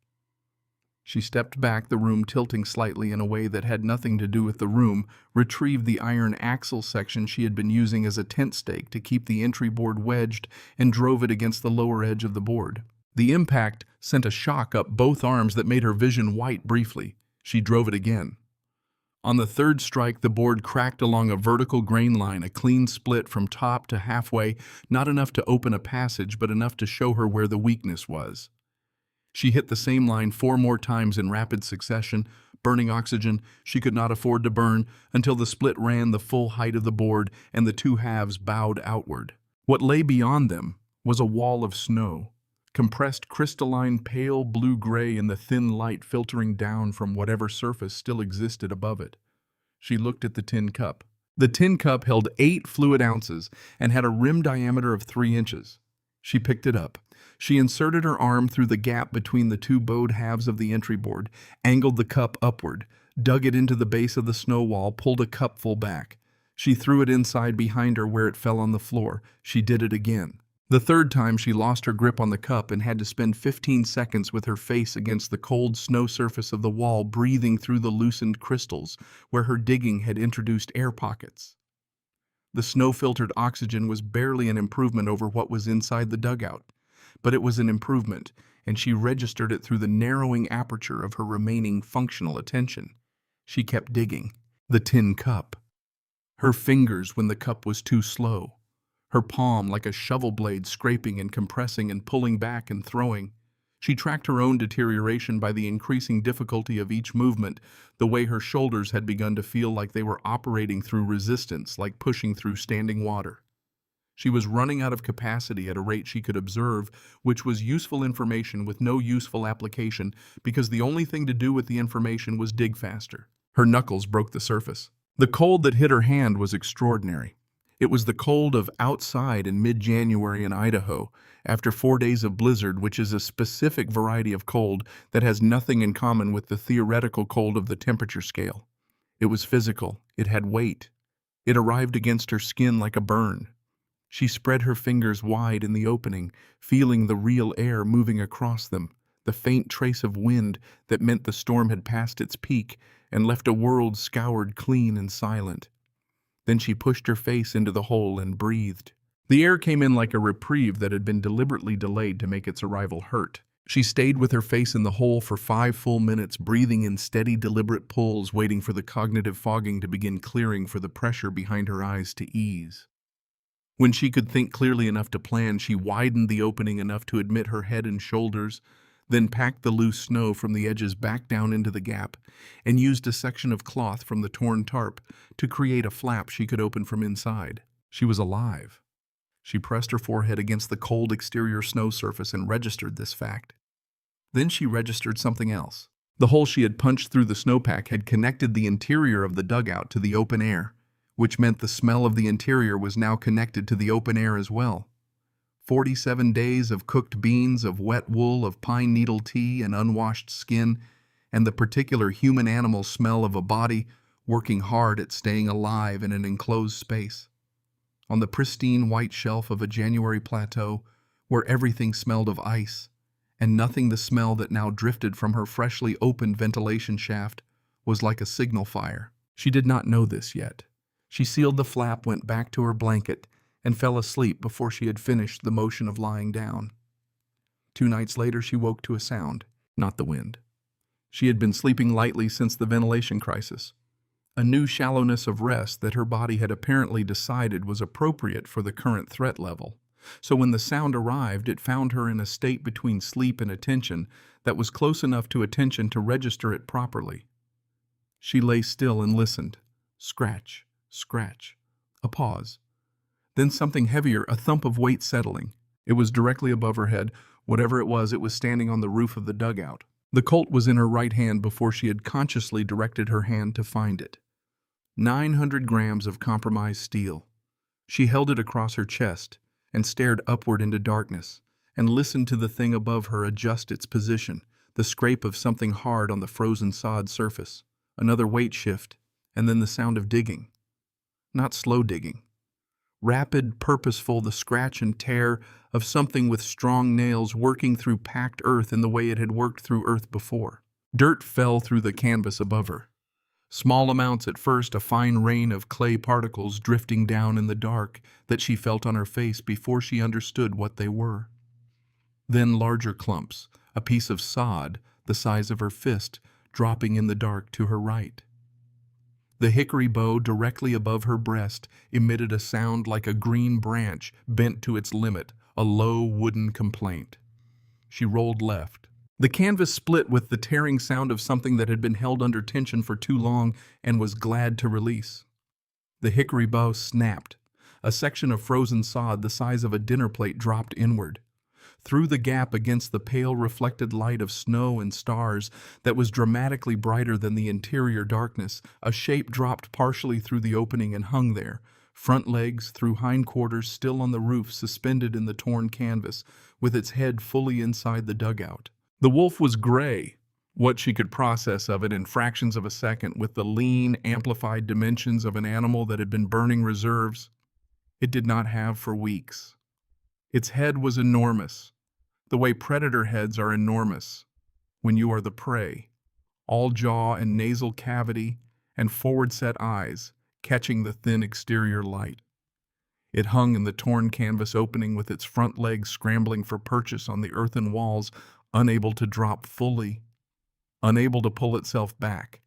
She stepped back, the room tilting slightly in a way that had nothing to do with the room, retrieved the iron axle section she had been using as a tent stake to keep the entry board wedged, and drove it against the lower edge of the board. The impact sent a shock up both arms that made her vision white briefly. She drove it again. On the third strike, the board cracked along a vertical grain line, a clean split from top to halfway, not enough to open a passage, but enough to show her where the weakness was. She hit the same line 4 more times in rapid succession, burning oxygen she could not afford to burn, until the split ran the full height of the board and the 2 halves bowed outward. What lay beyond them was a wall of snow, compressed crystalline pale blue-gray in the thin light filtering down from whatever surface still existed above it. She looked at the tin cup. The tin cup held 8 fluid ounces and had a rim diameter of 3 inches. She picked it up. She inserted her arm through the gap between the 2 bowed halves of the entry board, angled the cup upward, dug it into the base of the snow wall, pulled a cupful back. She threw it inside behind her where it fell on the floor. She did it again. The third time she lost her grip on the cup and had to spend 15 seconds with her face against the cold snow surface of the wall, breathing through the loosened crystals where her digging had introduced air pockets. The snow-filtered oxygen was barely an improvement over what was inside the dugout, but it was an improvement, and she registered it through the narrowing aperture of her remaining functional attention. She kept digging. The tin cup. Her fingers when the cup was too slow. Her palm like a shovel blade, scraping and compressing and pulling back and throwing. She tracked her own deterioration by the increasing difficulty of each movement, the way her shoulders had begun to feel like they were operating through resistance, like pushing through standing water. She was running out of capacity at a rate she could observe, which was useful information with no useful application, because the only thing to do with the information was dig faster. Her knuckles broke the surface. The cold that hit her hand was extraordinary. It was the cold of outside in mid-January in Idaho, after 4 days of blizzard, which is a specific variety of cold that has nothing in common with the theoretical cold of the temperature scale. It was physical. It had weight. It arrived against her skin like a burn. She spread her fingers wide in the opening, feeling the real air moving across them, the faint trace of wind that meant the storm had passed its peak and left a world scoured clean and silent. Then she pushed her face into the hole and breathed. The air came in like a reprieve that had been deliberately delayed to make its arrival hurt. She stayed with her face in the hole for 5 full minutes, breathing in steady, deliberate pulls, waiting for the cognitive fogging to begin clearing, for the pressure behind her eyes to ease. When she could think clearly enough to plan, she widened the opening enough to admit her head and shoulders, then packed the loose snow from the edges back down into the gap, and used a section of cloth from the torn tarp to create a flap she could open from inside. She was alive. She pressed her forehead against the cold exterior snow surface and registered this fact. Then she registered something else. The hole she had punched through the snowpack had connected the interior of the dugout to the open air, which meant the smell of the interior was now connected to the open air as well. 47 days of cooked beans, of wet wool, of pine needle tea and unwashed skin, and the particular human-animal smell of a body working hard at staying alive in an enclosed space. On the pristine white shelf of a January plateau, where everything smelled of ice, and nothing the smell that now drifted from her freshly opened ventilation shaft was like a signal fire. She did not know this yet. She sealed the flap, went back to her blanket, and fell asleep before she had finished the motion of lying down. 2 nights later she woke to a sound, not the wind. She had been sleeping lightly since the ventilation crisis. a new shallowness of rest that her body had apparently decided was appropriate for the current threat level. So when the sound arrived, it found her in a state between sleep and attention that was close enough to attention to register it properly. She lay still and listened. Scratch, scratch. A pause. Then something heavier, a thump of weight settling. It was directly above her head. Whatever it was standing on the roof of the dugout. The Colt was in her right hand before she had consciously directed her hand to find it. 900 grams of compromised steel. She held it across her chest and stared upward into darkness and listened to the thing above her adjust its position, the scrape of something hard on the frozen sod surface, another weight shift, and then the sound of digging. Not slow digging. Rapid, purposeful, the scratch and tear of something with strong nails working through packed earth in the way it had worked through earth before. Dirt fell through the canvas above her. Small amounts at first, a fine rain of clay particles drifting down in the dark that she felt on her face before she understood what they were. Then larger clumps, a piece of sod the size of her fist, dropping in the dark to her right. The hickory bow directly above her breast emitted a sound like a green branch bent to its limit, a low wooden complaint. She rolled left. The canvas split with the tearing sound of something that had been held under tension for too long and was glad to release. The hickory bow snapped. A section of frozen sod the size of a dinner plate dropped inward. Through the gap against the pale reflected light of snow and stars that was dramatically brighter than the interior darkness, a shape dropped partially through the opening and hung there, front legs through hindquarters still on the roof suspended in the torn canvas, with its head fully inside the dugout. The wolf was gray, what she could process of it in fractions of a second, with the lean, amplified dimensions of an animal that had been burning reserves it did not have for weeks. Its head was enormous, the way predator heads are enormous when you are the prey, all jaw and nasal cavity and forward-set eyes catching the thin exterior light. It hung in the torn canvas opening with its front legs scrambling for purchase on the earthen walls, unable to drop fully, unable to pull itself back.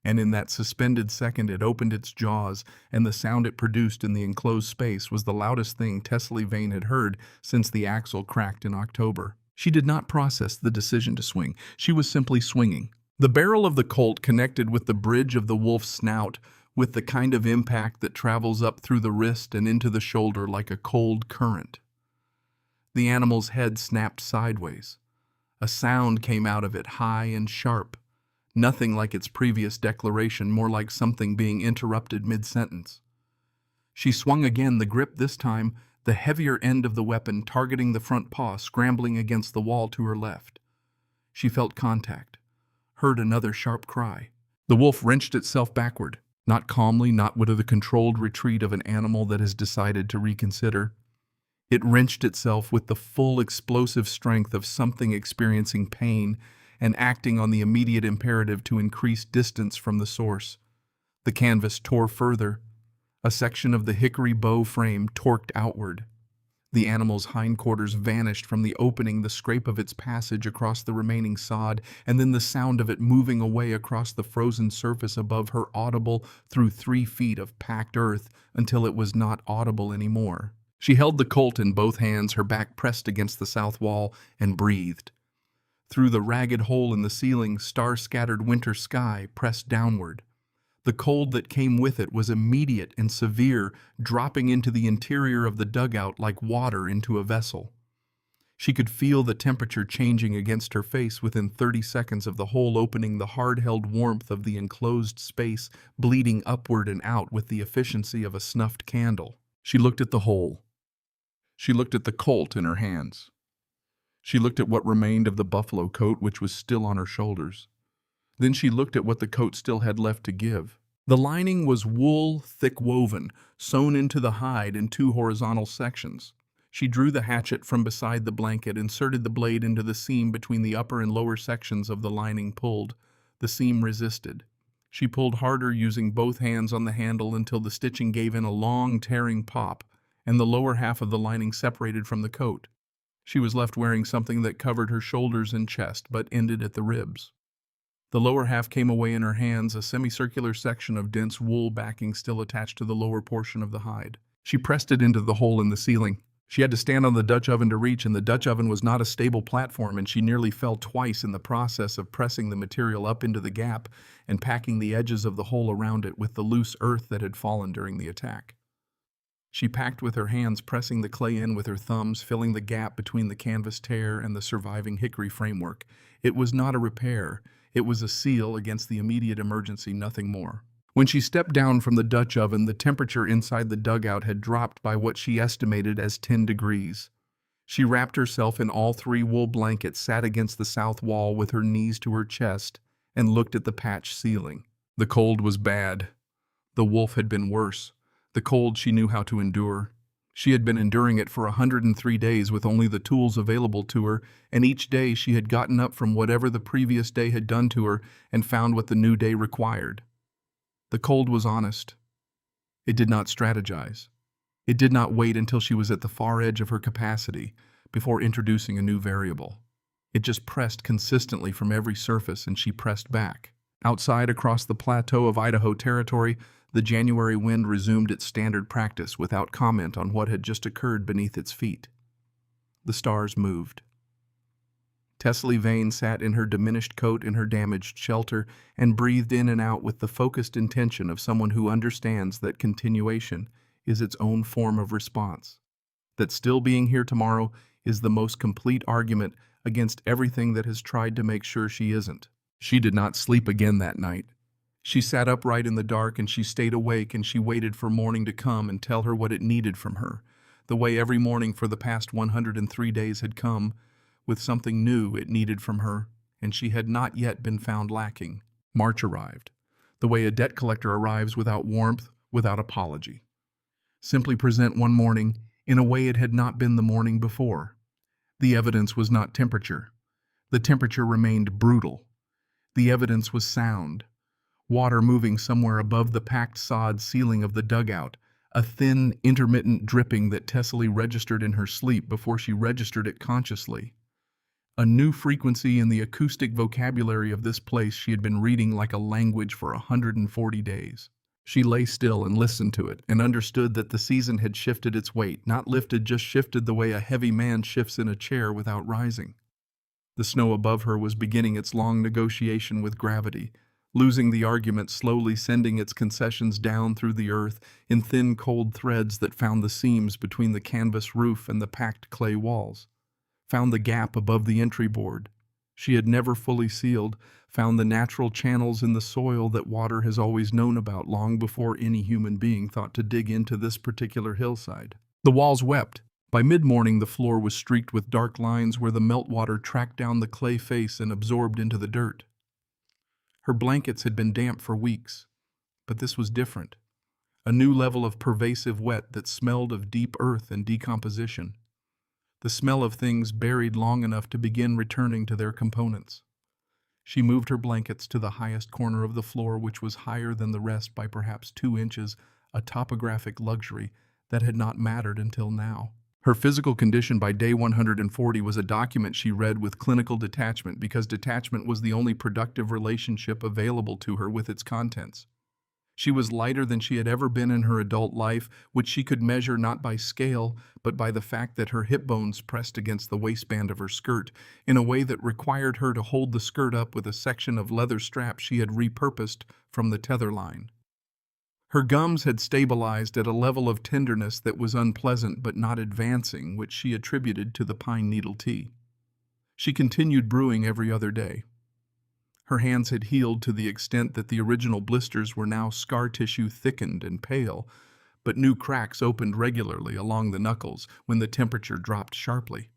And in that suspended second it opened its jaws, and the sound it produced in the enclosed space was the loudest thing Tessaly Vane had heard since the axle cracked in October. She did not process the decision to swing. She was simply swinging. The barrel of the Colt connected with the bridge of the wolf's snout with the kind of impact that travels up through the wrist and into the shoulder like a cold current. The animal's head snapped sideways. A sound came out of it, high and sharp. Nothing like its previous declaration, more like something being interrupted mid-sentence. She swung again, the grip this time, the heavier end of the weapon targeting the front paw, scrambling against the wall to her left. She felt contact, heard another sharp cry. The wolf wrenched itself backward, not calmly, not with the controlled retreat of an animal that has decided to reconsider. It wrenched itself with the full explosive strength of something experiencing pain and acting on the immediate imperative to increase distance from the source. The canvas tore further. A section of the hickory bow frame torqued outward. The animal's hindquarters vanished from the opening, the scrape of its passage across the remaining sod, and then the sound of it moving away across the frozen surface above her, audible through 3 feet of packed earth until it was not audible anymore. She held the Colt in both hands, her back pressed against the south wall, and breathed. Through the ragged hole in the ceiling, star-scattered winter sky pressed downward. The cold that came with it was immediate and severe, dropping into the interior of the dugout like water into a vessel. She could feel the temperature changing against her face within 30 seconds of the hole opening, the hard-held warmth of the enclosed space bleeding upward and out with the efficiency of a snuffed candle. She looked at the hole. She looked at the Colt in her hands. She looked at what remained of the buffalo coat which was still on her shoulders. Then she looked at what the coat still had left to give. The lining was wool, thick woven, sewn into the hide in 2 horizontal sections. She drew the hatchet from beside the blanket, inserted the blade into the seam between the upper and lower sections of the lining, pulled. The seam resisted. She pulled harder, using both hands on the handle until the stitching gave in a long, tearing pop, and the lower half of the lining separated from the coat. She was left wearing something that covered her shoulders and chest but ended at the ribs. The lower half came away in her hands, a semicircular section of dense wool backing still attached to the lower portion of the hide. She pressed it into the hole in the ceiling. She had to stand on the Dutch oven to reach, and the Dutch oven was not a stable platform, and she nearly fell twice in the process of pressing the material up into the gap and packing the edges of the hole around it with the loose earth that had fallen during the attack. She packed with her hands, pressing the clay in with her thumbs, filling the gap between the canvas tear and the surviving hickory framework. It was not a repair. It was a seal against the immediate emergency, nothing more. When she stepped down from the Dutch oven, the temperature inside the dugout had dropped by what she estimated as 10 degrees. She wrapped herself in all 3 wool blankets, sat against the south wall with her knees to her chest, and looked at the patched ceiling. The cold was bad. The wolf had been worse. The cold she knew how to endure. She had been enduring it for 103 days with only the tools available to her, and each day she had gotten up from whatever the previous day had done to her and found what the new day required. The cold was honest. It did not strategize. It did not wait until she was at the far edge of her capacity before introducing a new variable. It just pressed consistently from every surface, and she pressed back. Outside, across the plateau of Idaho territory, the January wind resumed its standard practice without comment on what had just occurred beneath its feet. The stars moved. Tessaly Vane sat in her diminished coat in her damaged shelter and breathed in and out with the focused intention of someone who understands that continuation is its own form of response, that still being here tomorrow is the most complete argument against everything that has tried to make sure she isn't. She did not sleep again that night. She sat upright in the dark, and she stayed awake, and she waited for morning to come and tell her what it needed from her, the way every morning for the past 103 days had come, with something new it needed from her, and she had not yet been found lacking. March arrived, the way a debt collector arrives without warmth, without apology. Simply present one morning in a way it had not been the morning before. The evidence was not temperature. The temperature remained brutal. The evidence was sound. Water moving somewhere above the packed sod ceiling of the dugout, a thin, intermittent dripping that Tessaly registered in her sleep before she registered it consciously. A new frequency in the acoustic vocabulary of this place she had been reading like a language for 140 days. She lay still and listened to it and understood that the season had shifted its weight, not lifted, just shifted the way a heavy man shifts in a chair without rising. The snow above her was beginning its long negotiation with gravity, losing the argument, slowly sending its concessions down through the earth in thin, cold threads that found the seams between the canvas roof and the packed clay walls, found the gap above the entry board she had never fully sealed, found the natural channels in the soil that water has always known about long before any human being thought to dig into this particular hillside. The walls wept. By mid-morning, the floor was streaked with dark lines where the meltwater tracked down the clay face and absorbed into the dirt. Her blankets had been damp for weeks, but this was different. A new level of pervasive wet that smelled of deep earth and decomposition. The smell of things buried long enough to begin returning to their components. She moved her blankets to the highest corner of the floor, which was higher than the rest by perhaps 2 inches, a topographic luxury that had not mattered until now. Her physical condition by day 140 was a document she read with clinical detachment, because detachment was the only productive relationship available to her with its contents. She was lighter than she had ever been in her adult life, which she could measure not by scale, but by the fact that her hip bones pressed against the waistband of her skirt in a way that required her to hold the skirt up with a section of leather strap she had repurposed from the tether line. Her gums had stabilized at a level of tenderness that was unpleasant but not advancing, which she attributed to the pine needle tea. She continued brewing every other day. Her hands had healed to the extent that the original blisters were now scar tissue thickened and pale, but new cracks opened regularly along the knuckles when the temperature dropped sharply.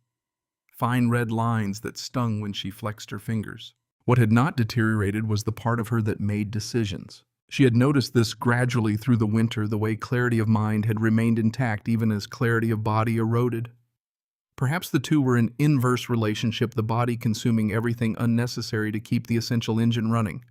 Fine red lines that stung when she flexed her fingers. What had not deteriorated was the part of her that made decisions. She had noticed this gradually through the winter, the way clarity of mind had remained intact even as clarity of body eroded. Perhaps the two were in inverse relationship, the body consuming everything unnecessary to keep the essential engine running.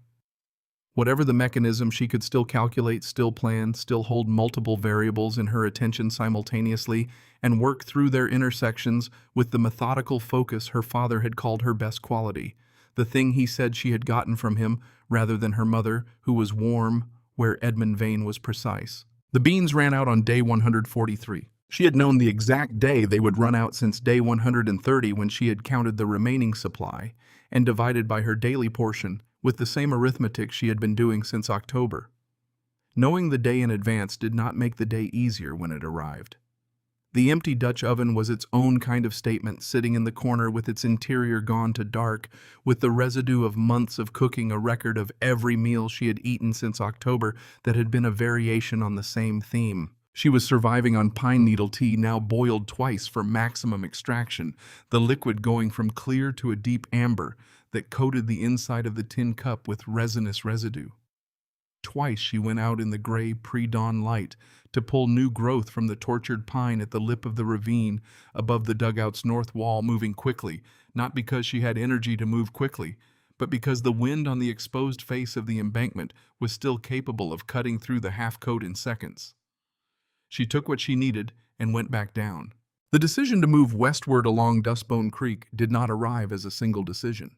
Whatever the mechanism, she could still calculate, still plan, still hold multiple variables in her attention simultaneously, and work through their intersections with the methodical focus her father had called her best quality, the thing he said she had gotten from him, rather than her mother, who was warm, where Edmund Vane was precise. The beans ran out on day 143. She had known the exact day they would run out since day 130 when she had counted the remaining supply and divided by her daily portion with the same arithmetic she had been doing since October. Knowing the day in advance did not make the day easier when it arrived. The empty Dutch oven was its own kind of statement, sitting in the corner with its interior gone to dark, with the residue of months of cooking, a record of every meal she had eaten since October that had been a variation on the same theme. She was surviving on pine needle tea, now boiled twice for maximum extraction, the liquid going from clear to a deep amber that coated the inside of the tin cup with resinous residue. Twice she went out in the gray pre-dawn light to pull new growth from the tortured pine at the lip of the ravine above the dugout's north wall, moving quickly, not because she had energy to move quickly, but because the wind on the exposed face of the embankment was still capable of cutting through the half-coat in seconds. She took what she needed and went back down. The decision to move westward along Dustbone Creek did not arrive as a single decision.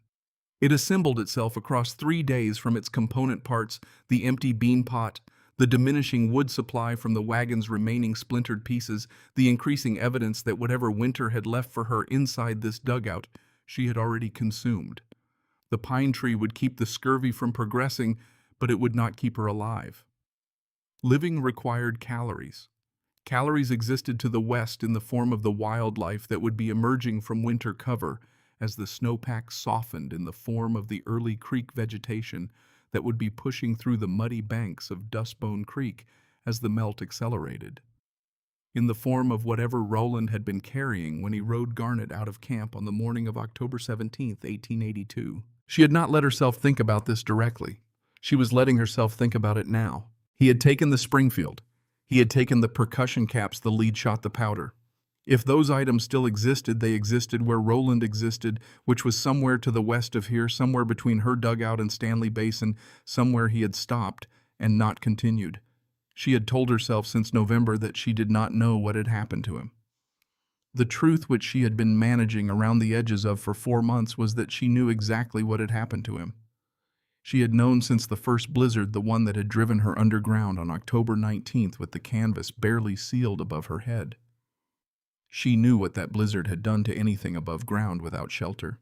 It assembled itself across 3 days from its component parts: the empty bean pot, the diminishing wood supply from the wagon's remaining splintered pieces, the increasing evidence that whatever winter had left for her inside this dugout, she had already consumed. The pine tree would keep the scurvy from progressing, but it would not keep her alive. Living required calories. Calories existed to the west in the form of the wildlife that would be emerging from winter cover as the snowpack softened, in the form of the early creek vegetation that would be pushing through the muddy banks of Dustbone Creek as the melt accelerated. In the form of whatever Rowland had been carrying when he rode Garnet out of camp on the morning of October 17, 1882. She had not let herself think about this directly. She was letting herself think about it now. He had taken the Springfield. He had taken the percussion caps, the lead shot, the powder. If those items still existed, they existed where Rowland existed, which was somewhere to the west of here, somewhere between her dugout and Stanley Basin, somewhere he had stopped and not continued. She had told herself since November that she did not know what had happened to him. The truth which she had been managing around the edges of for 4 months was that she knew exactly what had happened to him. She had known since the first blizzard, the one that had driven her underground on October 19th with the canvas barely sealed above her head. She knew what that blizzard had done to anything above ground without shelter.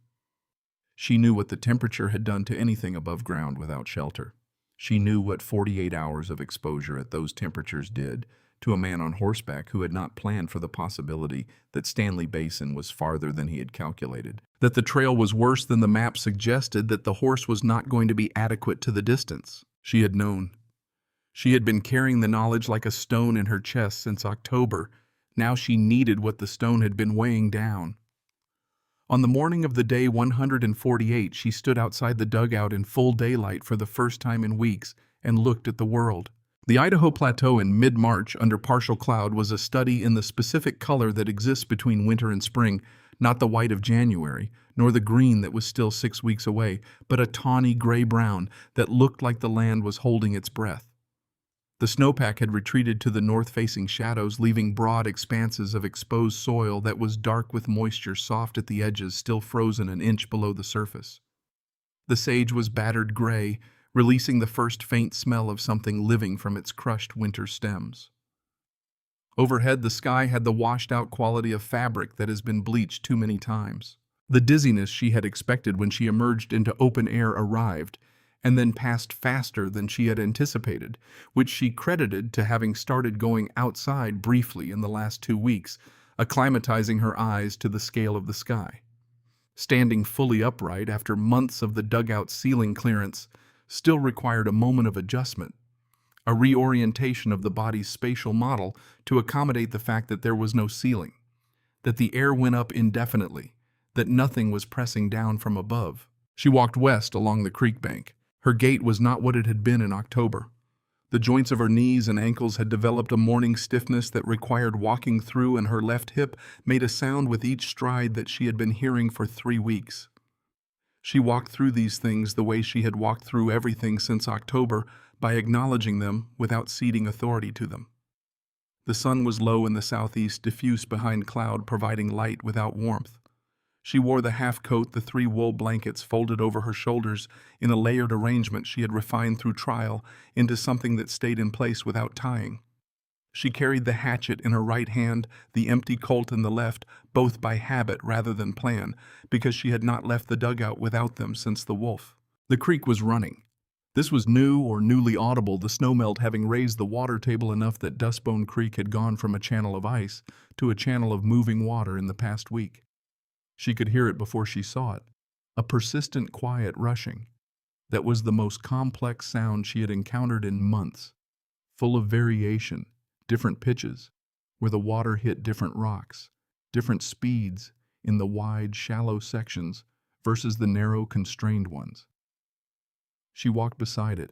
She knew what the temperature had done to anything above ground without shelter. She knew what 48 hours of exposure at those temperatures did to a man on horseback who had not planned for the possibility that Stanley Basin was farther than he had calculated, that the trail was worse than the map suggested, that the horse was not going to be adequate to the distance. She had known. She had been carrying the knowledge like a stone in her chest since October. Now she needed what the stone had been weighing down. On the morning of the day 148, she stood outside the dugout in full daylight for the first time in weeks and looked at the world. The Idaho Plateau in mid-March under partial cloud was a study in the specific color that exists between winter and spring, not the white of January, nor the green that was still 6 weeks away, but a tawny gray-brown that looked like the land was holding its breath. The snowpack had retreated to the north-facing shadows, leaving broad expanses of exposed soil that was dark with moisture, soft at the edges, still frozen an inch below the surface. The sage was battered gray, releasing the first faint smell of something living from its crushed winter stems. Overhead, the sky had the washed-out quality of fabric that has been bleached too many times. The dizziness she had expected when she emerged into open air arrived, and then passed faster than she had anticipated, which she credited to having started going outside briefly in the last 2 weeks, acclimatizing her eyes to the scale of the sky. Standing fully upright after months of the dugout ceiling clearance still required a moment of adjustment, a reorientation of the body's spatial model to accommodate the fact that there was no ceiling, that the air went up indefinitely, that nothing was pressing down from above. She walked west along the creek bank. Her gait was not what it had been in October. The joints of her knees and ankles had developed a morning stiffness that required walking through, and her left hip made a sound with each stride that she had been hearing for 3 weeks. She walked through these things the way she had walked through everything since October, by acknowledging them without ceding authority to them. The sun was low in the southeast, diffuse behind cloud, providing light without warmth. She wore the half-coat, the 3 wool blankets folded over her shoulders in a layered arrangement she had refined through trial into something that stayed in place without tying. She carried the hatchet in her right hand, the empty Colt in the left, both by habit rather than plan, because she had not left the dugout without them since the wolf. The creek was running. This was new or newly audible, the snowmelt having raised the water table enough that Dustbone Creek had gone from a channel of ice to a channel of moving water in the past week. She could hear it before she saw it, a persistent quiet rushing that was the most complex sound she had encountered in months, full of variation, different pitches, where the water hit different rocks, different speeds in the wide, shallow sections versus the narrow, constrained ones. She walked beside it,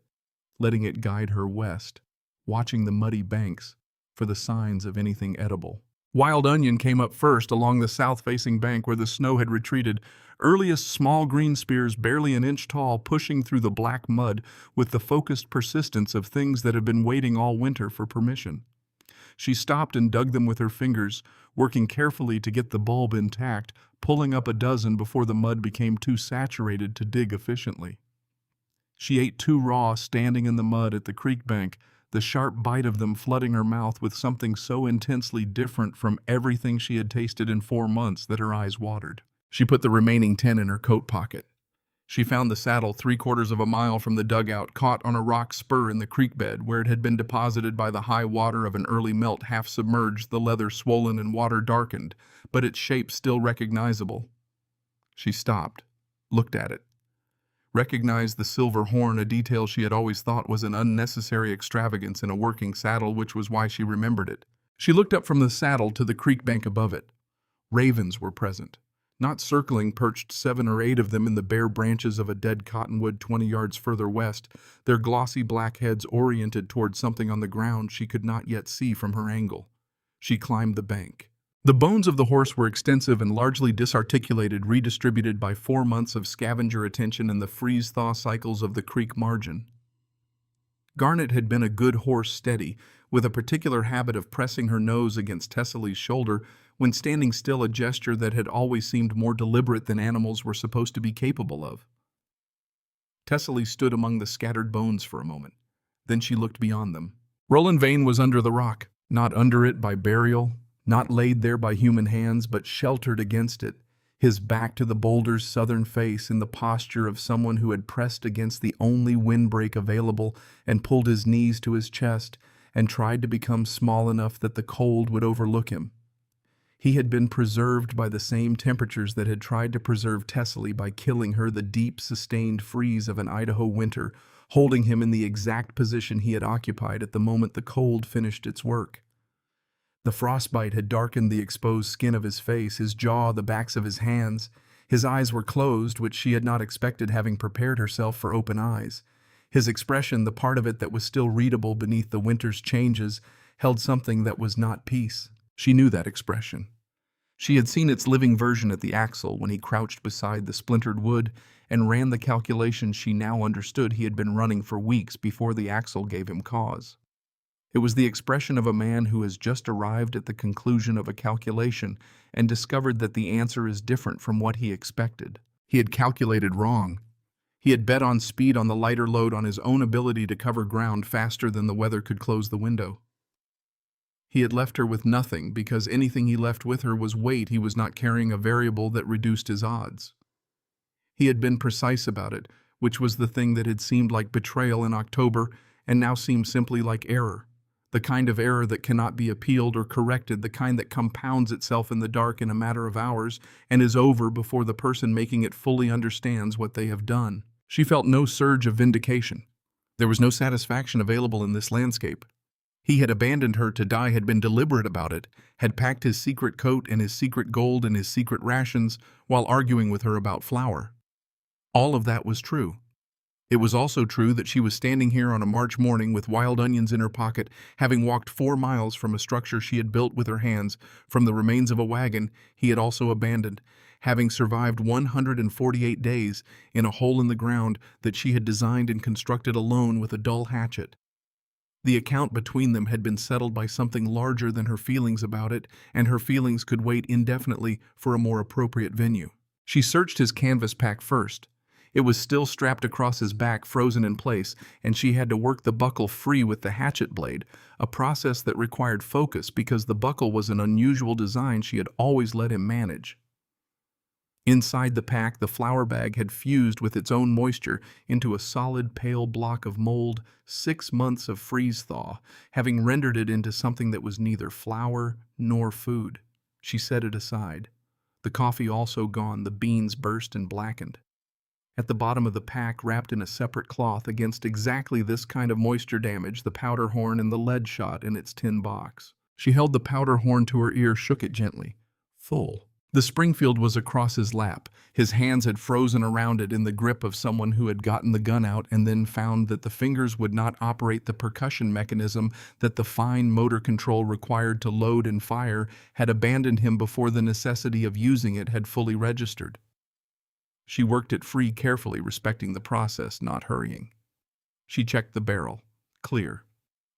letting it guide her west, watching the muddy banks for the signs of anything edible. Wild onion came up first along the south-facing bank where the snow had retreated, earliest small green spears barely an inch tall pushing through the black mud with the focused persistence of things that had been waiting all winter for permission. She stopped and dug them with her fingers, working carefully to get the bulb intact, pulling up a dozen before the mud became too saturated to dig efficiently. She ate 2 raw, standing in the mud at the creek bank, the sharp bite of them flooding her mouth with something so intensely different from everything she had tasted in 4 months that her eyes watered. She put the remaining 10 in her coat pocket. She found the saddle 3/4 of a mile from the dugout, caught on a rock spur in the creek bed, where it had been deposited by the high water of an early melt, half submerged, the leather swollen and water darkened, but its shape still recognizable. She stopped, looked at it, recognized the silver horn, a detail she had always thought was an unnecessary extravagance in a working saddle, which was why she remembered it. She looked up from the saddle to the creek bank above it. Ravens were present. Not circling, perched 7 or 8 of them in the bare branches of a dead cottonwood 20 yards further west, their glossy black heads oriented toward something on the ground she could not yet see from her angle. She climbed the bank. The bones of the horse were extensive and largely disarticulated, redistributed by 4 months of scavenger attention and the freeze-thaw cycles of the creek margin. Garnet had been a good horse, steady, with a particular habit of pressing her nose against Tessaly's shoulder when standing still, a gesture that had always seemed more deliberate than animals were supposed to be capable of. Tessaly stood among the scattered bones for a moment. Then she looked beyond them. Rowland Vane was under the rock, not under it by burial, not laid there by human hands, but sheltered against it, his back to the boulder's southern face, in the posture of someone who had pressed against the only windbreak available and pulled his knees to his chest and tried to become small enough that the cold would overlook him. He had been preserved by the same temperatures that had tried to preserve Tessaly by killing her, the deep, sustained freeze of an Idaho winter, holding him in the exact position he had occupied at the moment the cold finished its work. The frostbite had darkened the exposed skin of his face, his jaw, the backs of his hands. His eyes were closed, which she had not expected, having prepared herself for open eyes. His expression, the part of it that was still readable beneath the winter's changes, held something that was not peace. She knew that expression. She had seen its living version at the axle when he crouched beside the splintered wood and ran the calculations she now understood he had been running for weeks before the axle gave him cause. It was the expression of a man who has just arrived at the conclusion of a calculation and discovered that the answer is different from what he expected. He had calculated wrong. He had bet on speed, on the lighter load, on his own ability to cover ground faster than the weather could close the window. He had left her with nothing because anything he left with her was weight. He was not carrying a variable that reduced his odds. He had been precise about it, which was the thing that had seemed like betrayal in October and now seemed simply like error. The kind of error that cannot be appealed or corrected, the kind that compounds itself in the dark in a matter of hours and is over before the person making it fully understands what they have done. She felt no surge of vindication. There was no satisfaction available in this landscape. He had abandoned her to die, had been deliberate about it, had packed his secret coat and his secret gold and his secret rations while arguing with her about flour. All of that was true. It was also true that she was standing here on a March morning with wild onions in her pocket, having walked 4 miles from a structure she had built with her hands, from the remains of a wagon he had also abandoned, having survived 148 days in a hole in the ground that she had designed and constructed alone with a dull hatchet. The account between them had been settled by something larger than her feelings about it, and her feelings could wait indefinitely for a more appropriate venue. She searched his canvas pack first. It was still strapped across his back, frozen in place, and she had to work the buckle free with the hatchet blade, a process that required focus because the buckle was an unusual design she had always let him manage. Inside the pack, the flour bag had fused with its own moisture into a solid pale block of mold, 6 months of freeze-thaw, having rendered it into something that was neither flour nor food. She set it aside. The coffee also gone, the beans burst and blackened. At the bottom of the pack, wrapped in a separate cloth against exactly this kind of moisture damage, the powder horn and the lead shot in its tin box. She held the powder horn to her ear, shook it gently. Full. The Springfield was across his lap. His hands had frozen around it in the grip of someone who had gotten the gun out and then found that the fingers would not operate the percussion mechanism that the fine motor control required to load and fire had abandoned him before the necessity of using it had fully registered. She worked it free carefully, respecting the process, not hurrying. She checked the barrel. Clear.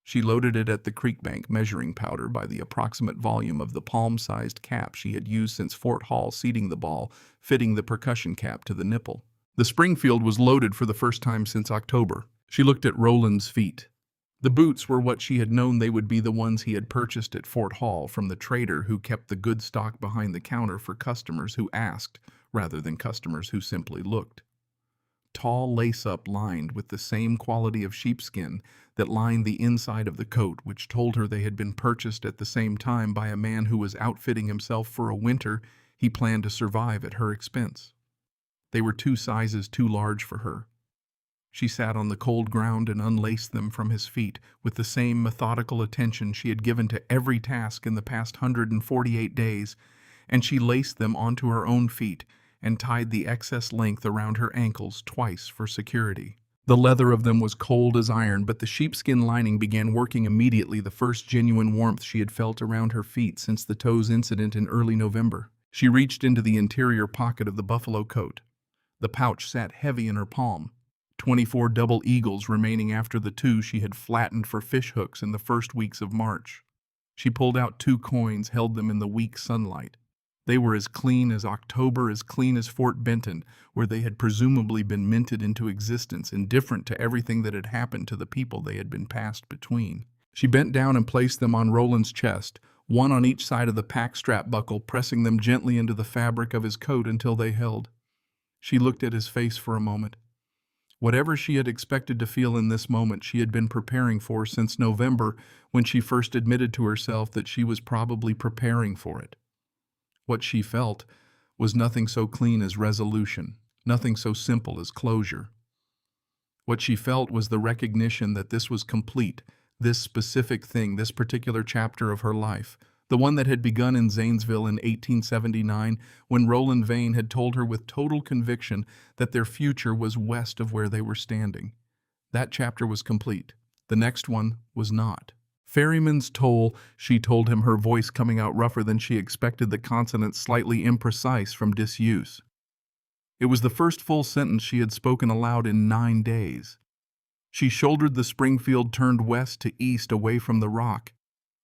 She loaded it at the creek bank, measuring powder by the approximate volume of the palm-sized cap she had used since Fort Hall, seating the ball, fitting the percussion cap to the nipple. The Springfield was loaded for the first time since October. She looked at Rowland's feet. The boots were what she had known they would be, the ones he had purchased at Fort Hall from the trader who kept the good stock behind the counter for customers who asked, rather than customers who simply looked. Tall lace-up lined with the same quality of sheepskin that lined the inside of the coat, which told her they had been purchased at the same time by a man who was outfitting himself for a winter he planned to survive at her expense. They were 2 sizes too large for her. She sat on the cold ground and unlaced them from his feet with the same methodical attention she had given to every task in the past 148 days, and she laced them onto her own feet and tied the excess length around her ankles twice for security. The leather of them was cold as iron, but the sheepskin lining began working immediately, the first genuine warmth she had felt around her feet since the toes incident in early November. She reached into the interior pocket of the buffalo coat. The pouch sat heavy in her palm. 24 double eagles remaining after the 2 she had flattened for fish hooks in the first weeks of March. She pulled out 2 coins, held them in the weak sunlight. They were as clean as October, as clean as Fort Benton, where they had presumably been minted into existence, indifferent to everything that had happened to the people they had been passed between. She bent down and placed them on Rowland's chest, one on each side of the pack strap buckle, pressing them gently into the fabric of his coat until they held. She looked at his face for a moment. Whatever she had expected to feel in this moment, she had been preparing for since November, when she first admitted to herself that she was probably preparing for it. What she felt was nothing so clean as resolution, nothing so simple as closure. What she felt was the recognition that this was complete, this specific thing, this particular chapter of her life, the one that had begun in Zanesville in 1879, when Rowland Vane had told her with total conviction that their future was west of where they were standing. That chapter was complete. The next one was not. Ferryman's toll, she told him, her voice coming out rougher than she expected, the consonants slightly imprecise from disuse. It was the first full sentence she had spoken aloud in 9 days. She shouldered the Springfield, turned west to east, away from the rock,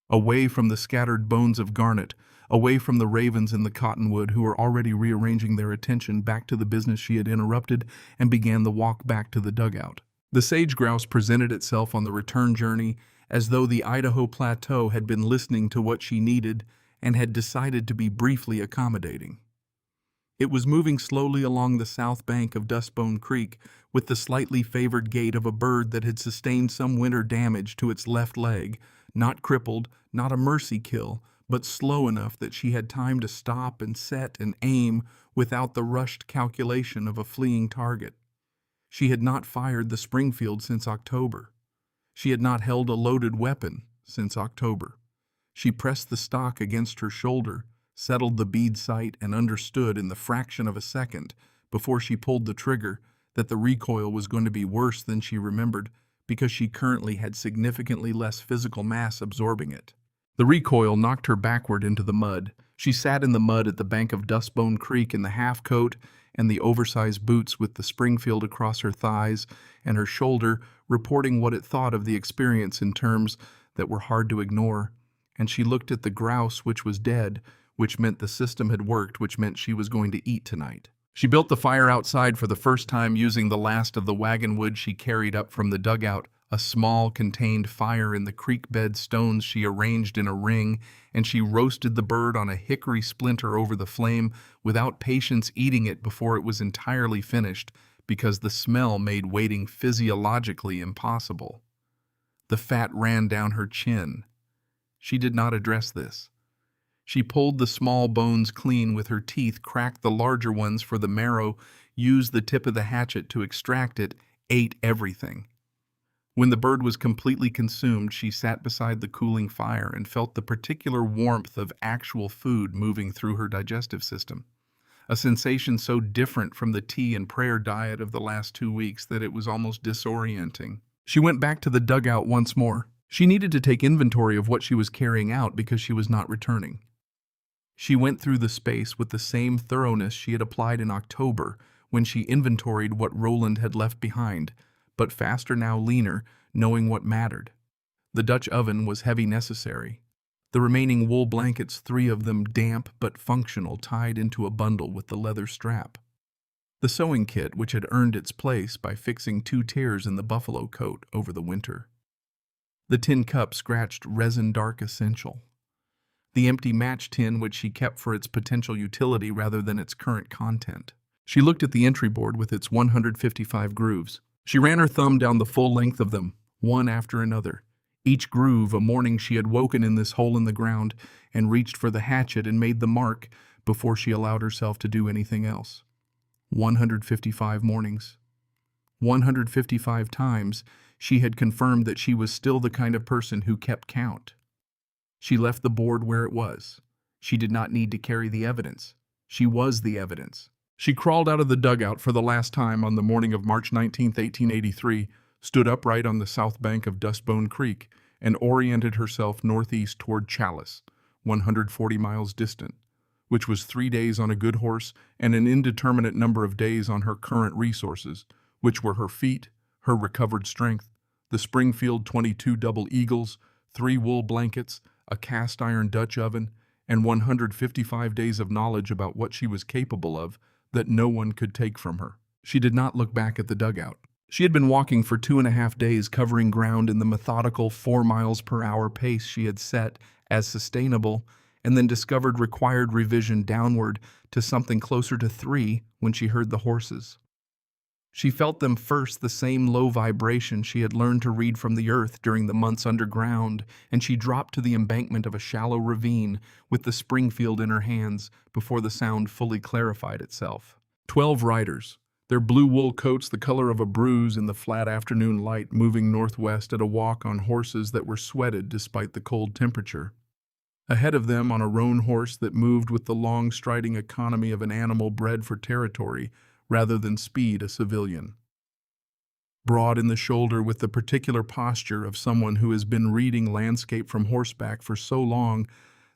away from the scattered bones of garnet, away from the ravens in the cottonwood who were already rearranging their attention back to the business she had interrupted, and began the walk back to the dugout. The sage-grouse presented itself on the return journey as though the Idaho plateau had been listening to what she needed and had decided to be briefly accommodating. It was moving slowly along the south bank of Dustbone Creek with the slightly favored gait of a bird that had sustained some winter damage to its left leg, not crippled, not a mercy kill, but slow enough that she had time to stop and set and aim without the rushed calculation of a fleeing target. She had not fired the Springfield since October. She had not held a loaded weapon since October. She pressed the stock against her shoulder, settled the bead sight, and understood in the fraction of a second, before she pulled the trigger, that the recoil was going to be worse than she remembered, because she currently had significantly less physical mass absorbing it. The recoil knocked her backward into the mud. She sat in the mud at the bank of Dustbone Creek in the half-coat and the oversized boots with the Springfield across her thighs and her shoulder, reporting what it thought of the experience in terms that were hard to ignore. And she looked at the grouse, which was dead, which meant the system had worked, which meant she was going to eat tonight. She built the fire outside for the first time using the last of the wagon wood she carried up from the dugout, a small contained fire in the creek bed stones she arranged in a ring, and she roasted the bird on a hickory splinter over the flame, without patience eating it before it was entirely finished, because the smell made waiting physiologically impossible. The fat ran down her chin. She did not address this. She pulled the small bones clean with her teeth, cracked the larger ones for the marrow, used the tip of the hatchet to extract it, ate everything. When the bird was completely consumed, she sat beside the cooling fire and felt the particular warmth of actual food moving through her digestive system, a sensation so different from the tea and prayer diet of the last 2 weeks that it was almost disorienting. She went back to the dugout once more. She needed to take inventory of what she was carrying out because she was not returning. She went through the space with the same thoroughness she had applied in October when she inventoried what Rowland had left behind, but faster now, leaner, knowing what mattered. The Dutch oven was heavy necessary. The remaining wool blankets, 3 of them damp but functional, tied into a bundle with the leather strap. The sewing kit, which had earned its place by fixing 2 tears in the buffalo coat over the winter. The tin cup scratched resin dark essential. The empty match tin, which she kept for its potential utility rather than its current content. She looked at the entry board with its 155 grooves. She ran her thumb down the full length of them, one after another. Each groove a morning she had woken in this hole in the ground and reached for the hatchet and made the mark before she allowed herself to do anything else. 155 mornings. 155 times she had confirmed that she was still the kind of person who kept count. She left the board where it was. She did not need to carry the evidence. She was the evidence. She crawled out of the dugout for the last time on the morning of March 19, 1883, stood upright on the south bank of Dustbone Creek, and oriented herself northeast toward Chalice, 140 miles distant, which was 3 days on a good horse and an indeterminate number of days on her current resources, which were her feet, her recovered strength, the Springfield 22 double eagles, 3 wool blankets, a cast-iron Dutch oven, and 155 days of knowledge about what she was capable of that no one could take from her. She did not look back at the dugout. She had been walking for 2.5 days, covering ground in the methodical 4 miles per hour pace she had set as sustainable, and then discovered required revision downward to something closer to 3 when she heard the horses. She felt them first, the same low vibration she had learned to read from the earth during the months underground, and she dropped to the embankment of a shallow ravine with the Springfield in her hands before the sound fully clarified itself. 12 riders, their blue wool coats the color of a bruise in the flat afternoon light, moving northwest at a walk on horses that were sweated despite the cold temperature. Ahead of them, on a roan horse that moved with the long striding economy of an animal bred for territory, rather than speed, a civilian. Broad in the shoulder with the particular posture of someone who has been reading landscape from horseback for so long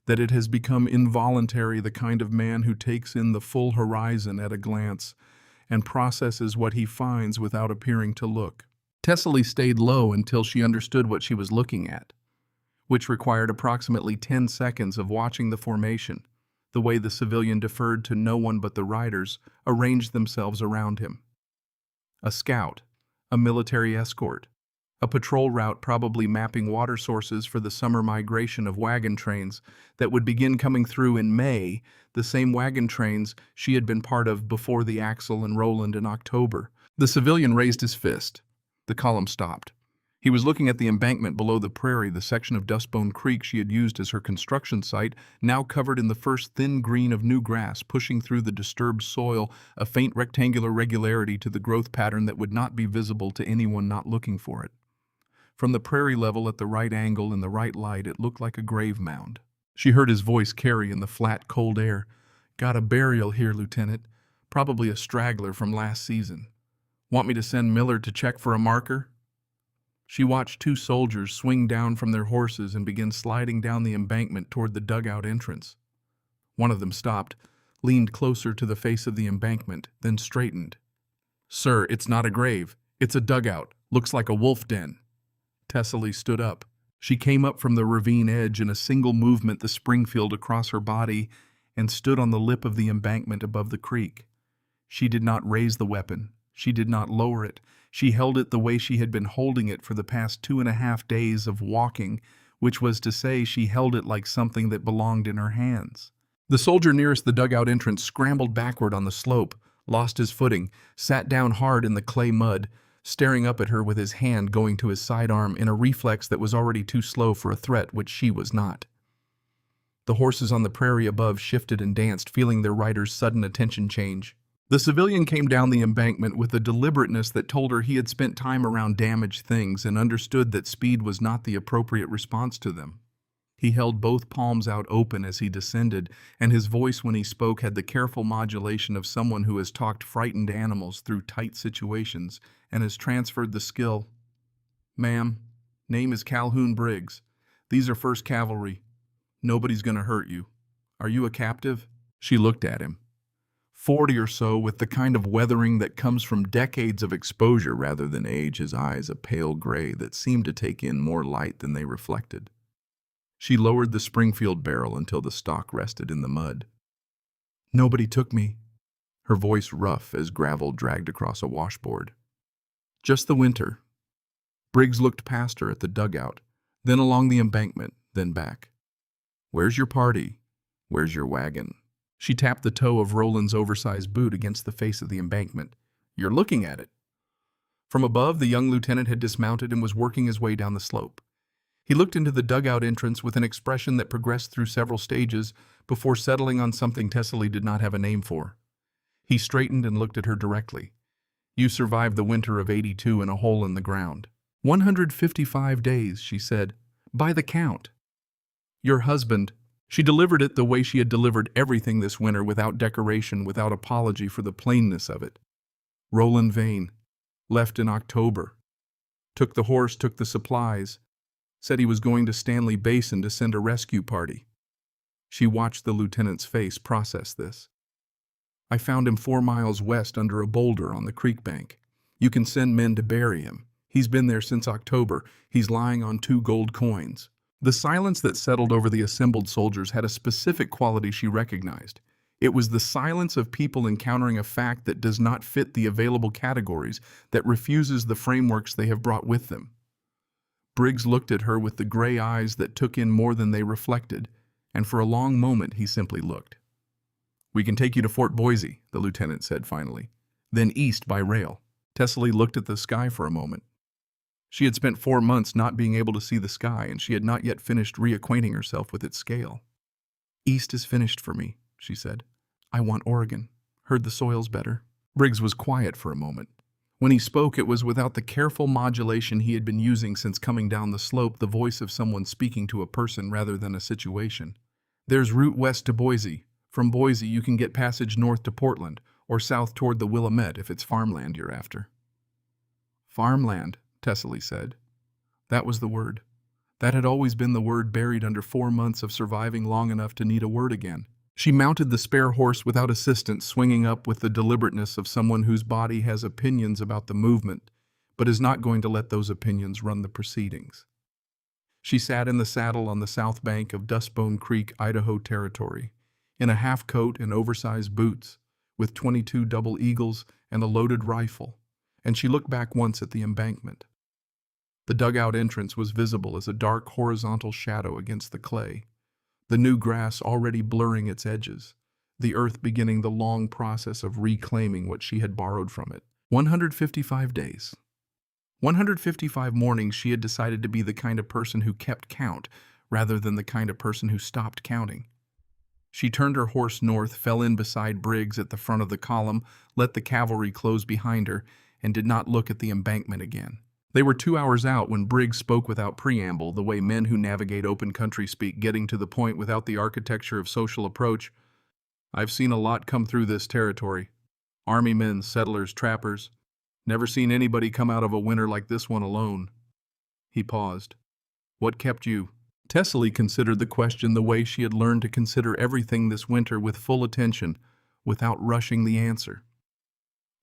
that it has become involuntary, the kind of man who takes in the full horizon at a glance and processes what he finds without appearing to look. Tessaly stayed low until she understood what she was looking at, which required approximately 10 seconds of watching the formation, the way the civilian deferred to no one but the riders, arranged themselves around him. A scout, a military escort, a patrol route probably mapping water sources for the summer migration of wagon trains that would begin coming through in May, the same wagon trains she had been part of before the Axel and Rowland in October. The civilian raised his fist. The column stopped. He was looking at the embankment below the prairie, the section of Dustbone Creek she had used as her construction site, now covered in the first thin green of new grass, pushing through the disturbed soil, a faint rectangular regularity to the growth pattern that would not be visible to anyone not looking for it. From the prairie level at the right angle in the right light, it looked like a grave mound. She heard his voice carry in the flat, cold air. "Got a burial here, Lieutenant. Probably a straggler from last season. Want me to send Miller to check for a marker?" She watched 2 soldiers swing down from their horses and begin sliding down the embankment toward the dugout entrance. One of them stopped, leaned closer to the face of the embankment, then straightened. "Sir, it's not a grave. It's a dugout. Looks like a wolf den." Tessaly stood up. She came up from the ravine edge in a single movement, the Springfield across her body, and stood on the lip of the embankment above the creek. She did not raise the weapon. She did not lower it. She held it the way she had been holding it for the past 2.5 days of walking, which was to say she held it like something that belonged in her hands. The soldier nearest the dugout entrance scrambled backward on the slope, lost his footing, sat down hard in the clay mud, staring up at her with his hand going to his sidearm in a reflex that was already too slow for a threat which she was not. The horses on the prairie above shifted and danced, feeling their riders' sudden attention change. The civilian came down the embankment with a deliberateness that told her he had spent time around damaged things and understood that speed was not the appropriate response to them. He held both palms out open as he descended, and his voice when he spoke had the careful modulation of someone who has talked frightened animals through tight situations and has transferred the skill. "Ma'am, name is Calhoun Briggs. These are 1st Cavalry. Nobody's gonna hurt you. Are you a captive?" She looked at him. 40 or so, with the kind of weathering that comes from decades of exposure rather than age, his eyes a pale gray that seemed to take in more light than they reflected. She lowered the Springfield barrel until the stock rested in the mud. "Nobody took me," her voice rough as gravel dragged across a washboard. "Just the winter." Briggs looked past her at the dugout, then along the embankment, then back. "Where's your party? Where's your wagon?" She tapped the toe of Rowland's oversized boot against the face of the embankment. "You're looking at it." From above, the young lieutenant had dismounted and was working his way down the slope. He looked into the dugout entrance with an expression that progressed through several stages before settling on something Tessaly did not have a name for. He straightened and looked at her directly. "You survived the winter of '82 in a hole in the ground." 155 days, she said. "By the count." "Your husband." She delivered it the way she had delivered everything this winter, without decoration, without apology for the plainness of it. "Rowland Vane. Left in October. Took the horse, took the supplies. Said he was going to Stanley Basin to send a rescue party." She watched the lieutenant's face process this. "I found him 4 miles west under a boulder on the creek bank. You can send men to bury him. He's been there since October. He's lying on 2 gold coins." The silence that settled over the assembled soldiers had a specific quality she recognized. It was the silence of people encountering a fact that does not fit the available categories, that refuses the frameworks they have brought with them. Briggs looked at her with the gray eyes that took in more than they reflected, and for a long moment he simply looked. "We can take you to Fort Boise," the lieutenant said finally. "Then east by rail." Tessaly looked at the sky for a moment. She had spent 4 months not being able to see the sky, and she had not yet finished reacquainting herself with its scale. "East is finished for me," she said. "I want Oregon. Heard the soil's better." Briggs was quiet for a moment. When he spoke, it was without the careful modulation he had been using since coming down the slope, the voice of someone speaking to a person rather than a situation. "There's route west to Boise. From Boise you can get passage north to Portland, or south toward the Willamette if it's farmland you're after." "Farmland," Tessaly said. That was the word. That had always been the word, buried under 4 months of surviving long enough to need a word again. She mounted the spare horse without assistance, swinging up with the deliberateness of someone whose body has opinions about the movement, but is not going to let those opinions run the proceedings. She sat in the saddle on the south bank of Dustbone Creek, Idaho territory, in a half-coat and oversized boots, with 22 double eagles and a loaded rifle, and she looked back once at the embankment. The dugout entrance was visible as a dark horizontal shadow against the clay, the new grass already blurring its edges, the earth beginning the long process of reclaiming what she had borrowed from it. 155 days. 155 mornings she had decided to be the kind of person who kept count, rather than the kind of person who stopped counting. She turned her horse north, fell in beside Briggs at the front of the column, let the cavalry close behind her, and did not look at the embankment again. They were 2 hours out when Briggs spoke without preamble, the way men who navigate open country speak, getting to the point without the architecture of social approach. "I've seen a lot come through this territory. Army men, settlers, trappers. Never seen anybody come out of a winter like this one alone." He paused. "What kept you?" Tessaly considered the question the way she had learned to consider everything this winter, with full attention, without rushing the answer.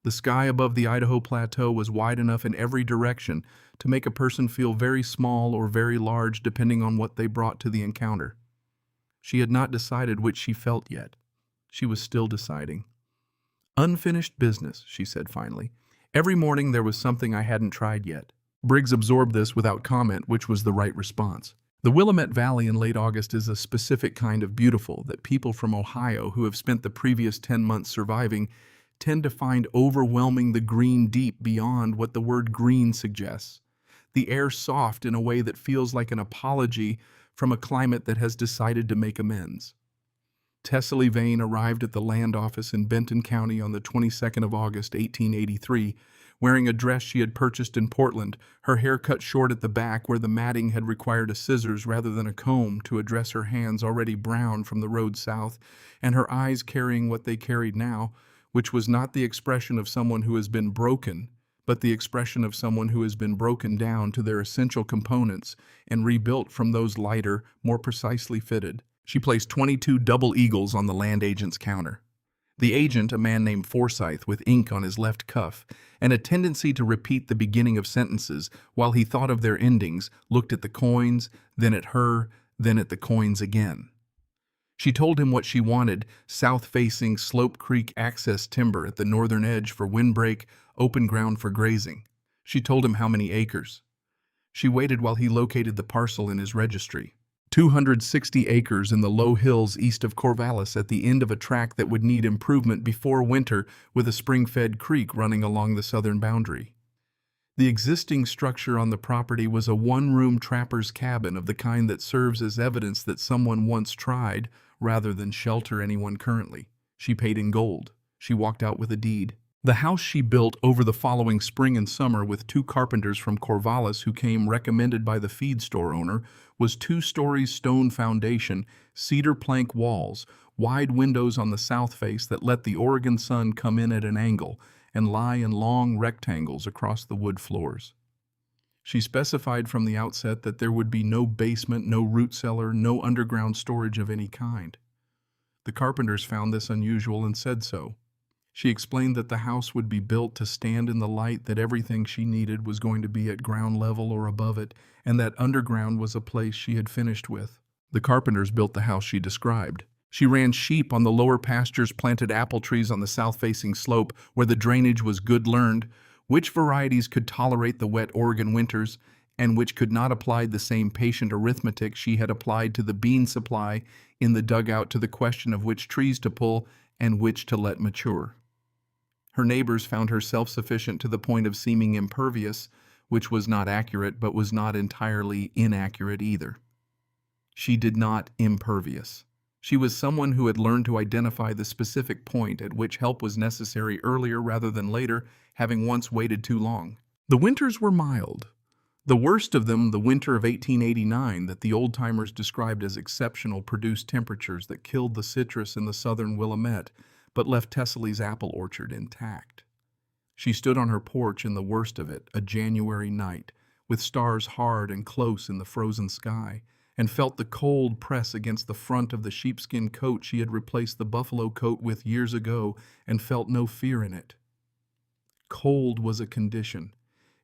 The sky above the Idaho plateau was wide enough in every direction to make a person feel very small or very large depending on what they brought to the encounter. She had not decided which she felt yet. She was still deciding. Unfinished business, she said finally. Every morning there was something I hadn't tried yet. Briggs absorbed this without comment, which was the right response. The Willamette Valley in late August is a specific kind of beautiful that people from Ohio who have spent the previous 10 months surviving tend to find overwhelming the green deep beyond what the word green suggests. The air soft in a way that feels like an apology from a climate that has decided to make amends. Tessaly Vane arrived at the land office in Benton County on the 22nd of August, 1883, wearing a dress she had purchased in Portland, her hair cut short at the back where the matting had required a scissors rather than a comb to address her hands already brown from the road south, and her eyes carrying what they carried now, which was not the expression of someone who has been broken, but the expression of someone who has been broken down to their essential components and rebuilt from those lighter, more precisely fitted. She placed 22 double eagles on the land agent's counter. The agent, a man named Forsyth with ink on his left cuff, and a tendency to repeat the beginning of sentences while he thought of their endings, looked at the coins, then at her, then at the coins again. She told him what she wanted: south-facing Slope Creek access timber at the northern edge for windbreak, open ground for grazing. She told him how many acres. She waited while he located the parcel in his registry. 260 acres in the low hills east of Corvallis at the end of a tract that would need improvement before winter, with a spring-fed creek running along the southern boundary. The existing structure on the property was a one-room trapper's cabin of the kind that serves as evidence that someone once tried, rather than shelter anyone currently. She paid in gold. She walked out with a deed. The house she built over the following spring and summer with 2 carpenters from Corvallis who came recommended by the feed store owner was 2 stories stone foundation, cedar plank walls, wide windows on the south face that let the Oregon sun come in at an angle and lie in long rectangles across the wood floors. She specified from the outset that there would be no basement, no root cellar, no underground storage of any kind. The carpenters found this unusual and said so. She explained that the house would be built to stand in the light, that everything she needed was going to be at ground level or above it, and that underground was a place she had finished with. The carpenters built the house she described. She ran sheep on the lower pastures, planted apple trees on the south-facing slope where the drainage was good, learned which varieties could tolerate the wet Oregon winters and which could not, apply the same patient arithmetic she had applied to the bean supply in the dugout to the question of which trees to pull and which to let mature. Her neighbors found her self-sufficient to the point of seeming impervious, which was not accurate but was not entirely inaccurate either. She did not impervious. She was someone who had learned to identify the specific point at which help was necessary earlier rather than later, having once waited too long. The winters were mild. The worst of them, the winter of 1889 that the old-timers described as exceptional, produced temperatures that killed the citrus in the southern Willamette, but left Tessaly's apple orchard intact. She stood on her porch in the worst of it, a January night, with stars hard and close in the frozen sky, and felt the cold press against the front of the sheepskin coat she had replaced the buffalo coat with years ago, and felt no fear in it. Cold was a condition.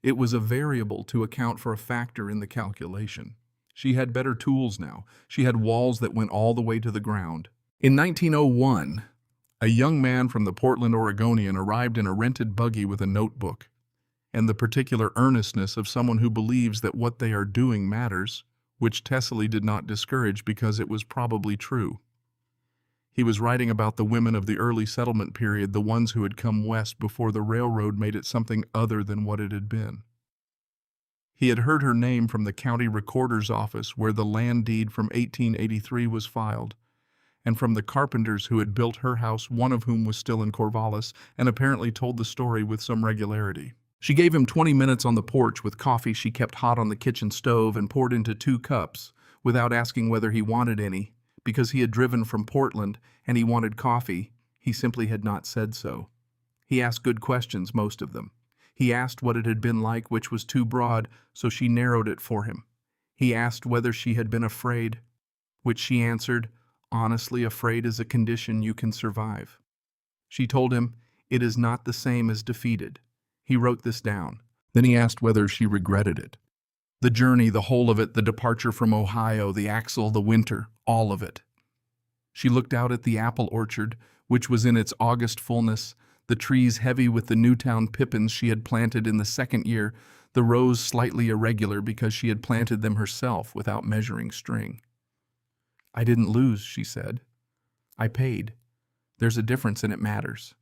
It was a variable to account for a factor in the calculation. She had better tools now. She had walls that went all the way to the ground. In 1901, a young man from the Portland Oregonian arrived in a rented buggy with a notebook, and the particular earnestness of someone who believes that what they are doing matters, which Tessaly did not discourage because it was probably true. He was writing about the women of the early settlement period, the ones who had come west before the railroad made it something other than what it had been. He had heard her name from the county recorder's office where the land deed from 1883 was filed, and from the carpenters who had built her house, one of whom was still in Corvallis, and apparently told the story with some regularity. She gave him 20 minutes on the porch with coffee she kept hot on the kitchen stove and poured into 2 cups, without asking whether he wanted any, because he had driven from Portland and he wanted coffee. He simply had not said so. He asked good questions, most of them. He asked what it had been like, which was too broad, so she narrowed it for him. He asked whether she had been afraid, which she answered, honestly, afraid is a condition you can survive. She told him, it is not the same as defeated. He wrote this down. Then he asked whether she regretted it. The journey, the whole of it, the departure from Ohio, the axle, the winter, all of it. She looked out at the apple orchard, which was in its August fullness, the trees heavy with the Newtown pippins she had planted in the second year, the rows slightly irregular because she had planted them herself without measuring string. "I didn't lose," she said. "I paid. There's a difference and it matters."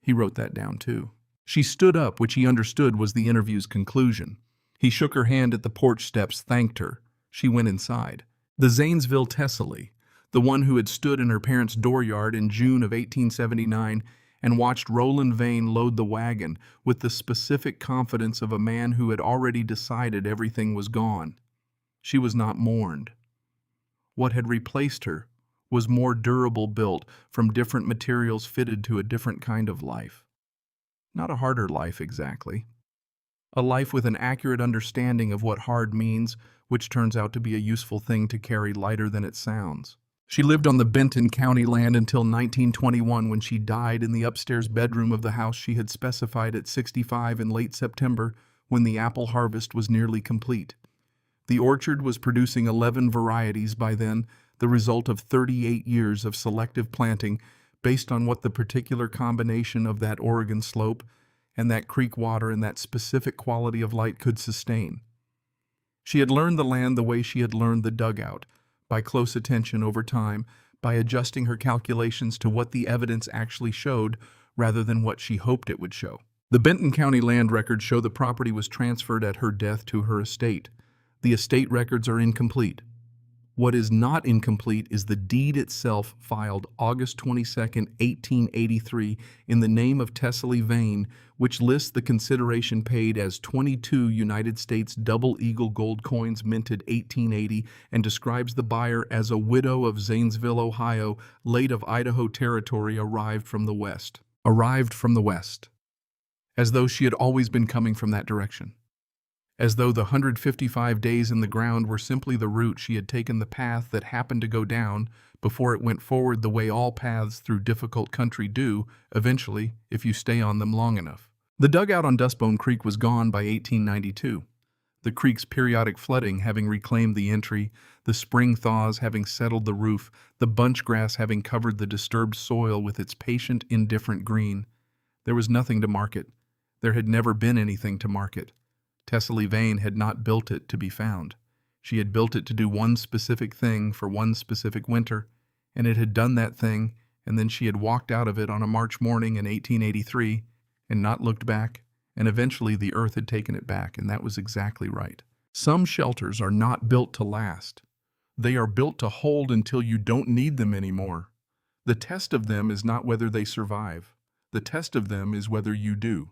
He wrote that down too. She stood up, which he understood was the interview's conclusion. He shook her hand at the porch steps, thanked her. She went inside. The Zanesville Tessaly, the one who had stood in her parents' dooryard in June of 1879 and watched Rowland Vane load the wagon with the specific confidence of a man who had already decided everything was gone. She was not mourned. What had replaced her was more durable, built from different materials, fitted to a different kind of life. Not a harder life exactly. A life with an accurate understanding of what hard means, which turns out to be a useful thing to carry lighter than it sounds. She lived on the Benton County land until 1921, when she died in the upstairs bedroom of the house she had specified at 65 in late September, when the apple harvest was nearly complete. The orchard was producing 11 varieties by then, the result of 38 years of selective planting based on what the particular combination of that Oregon slope and that creek water and that specific quality of light could sustain. She had learned the land the way she had learned the dugout, by close attention over time, by adjusting her calculations to what the evidence actually showed rather than what she hoped it would show. The Benton County land records show the property was transferred at her death to her estate. The estate records are incomplete. What is not incomplete is the deed itself, filed August 22, 1883, in the name of Tessaly Vane, which lists the consideration paid as 22 United States double eagle gold coins minted 1880 and describes the buyer as a widow of Zanesville, Ohio, late of Idaho Territory, arrived from the west. As though she had always been coming from that direction. As though the 155 days in the ground were simply the route she had taken, the path that happened to go down before it went forward, the way all paths through difficult country do, eventually, if you stay on them long enough. The dugout on Dustbone Creek was gone by 1892. The creek's periodic flooding having reclaimed the entry, the spring thaws having settled the roof, the bunch grass having covered the disturbed soil with its patient, indifferent green. There was nothing to mark it. There had never been anything to mark it. Tessaly Vane had not built it to be found. She had built it to do one specific thing for one specific winter, and it had done that thing, and then she had walked out of it on a March morning in 1883 and not looked back, and eventually the earth had taken it back, and that was exactly right. Some shelters are not built to last. They are built to hold until you don't need them anymore. The test of them is not whether they survive. The test of them is whether you do.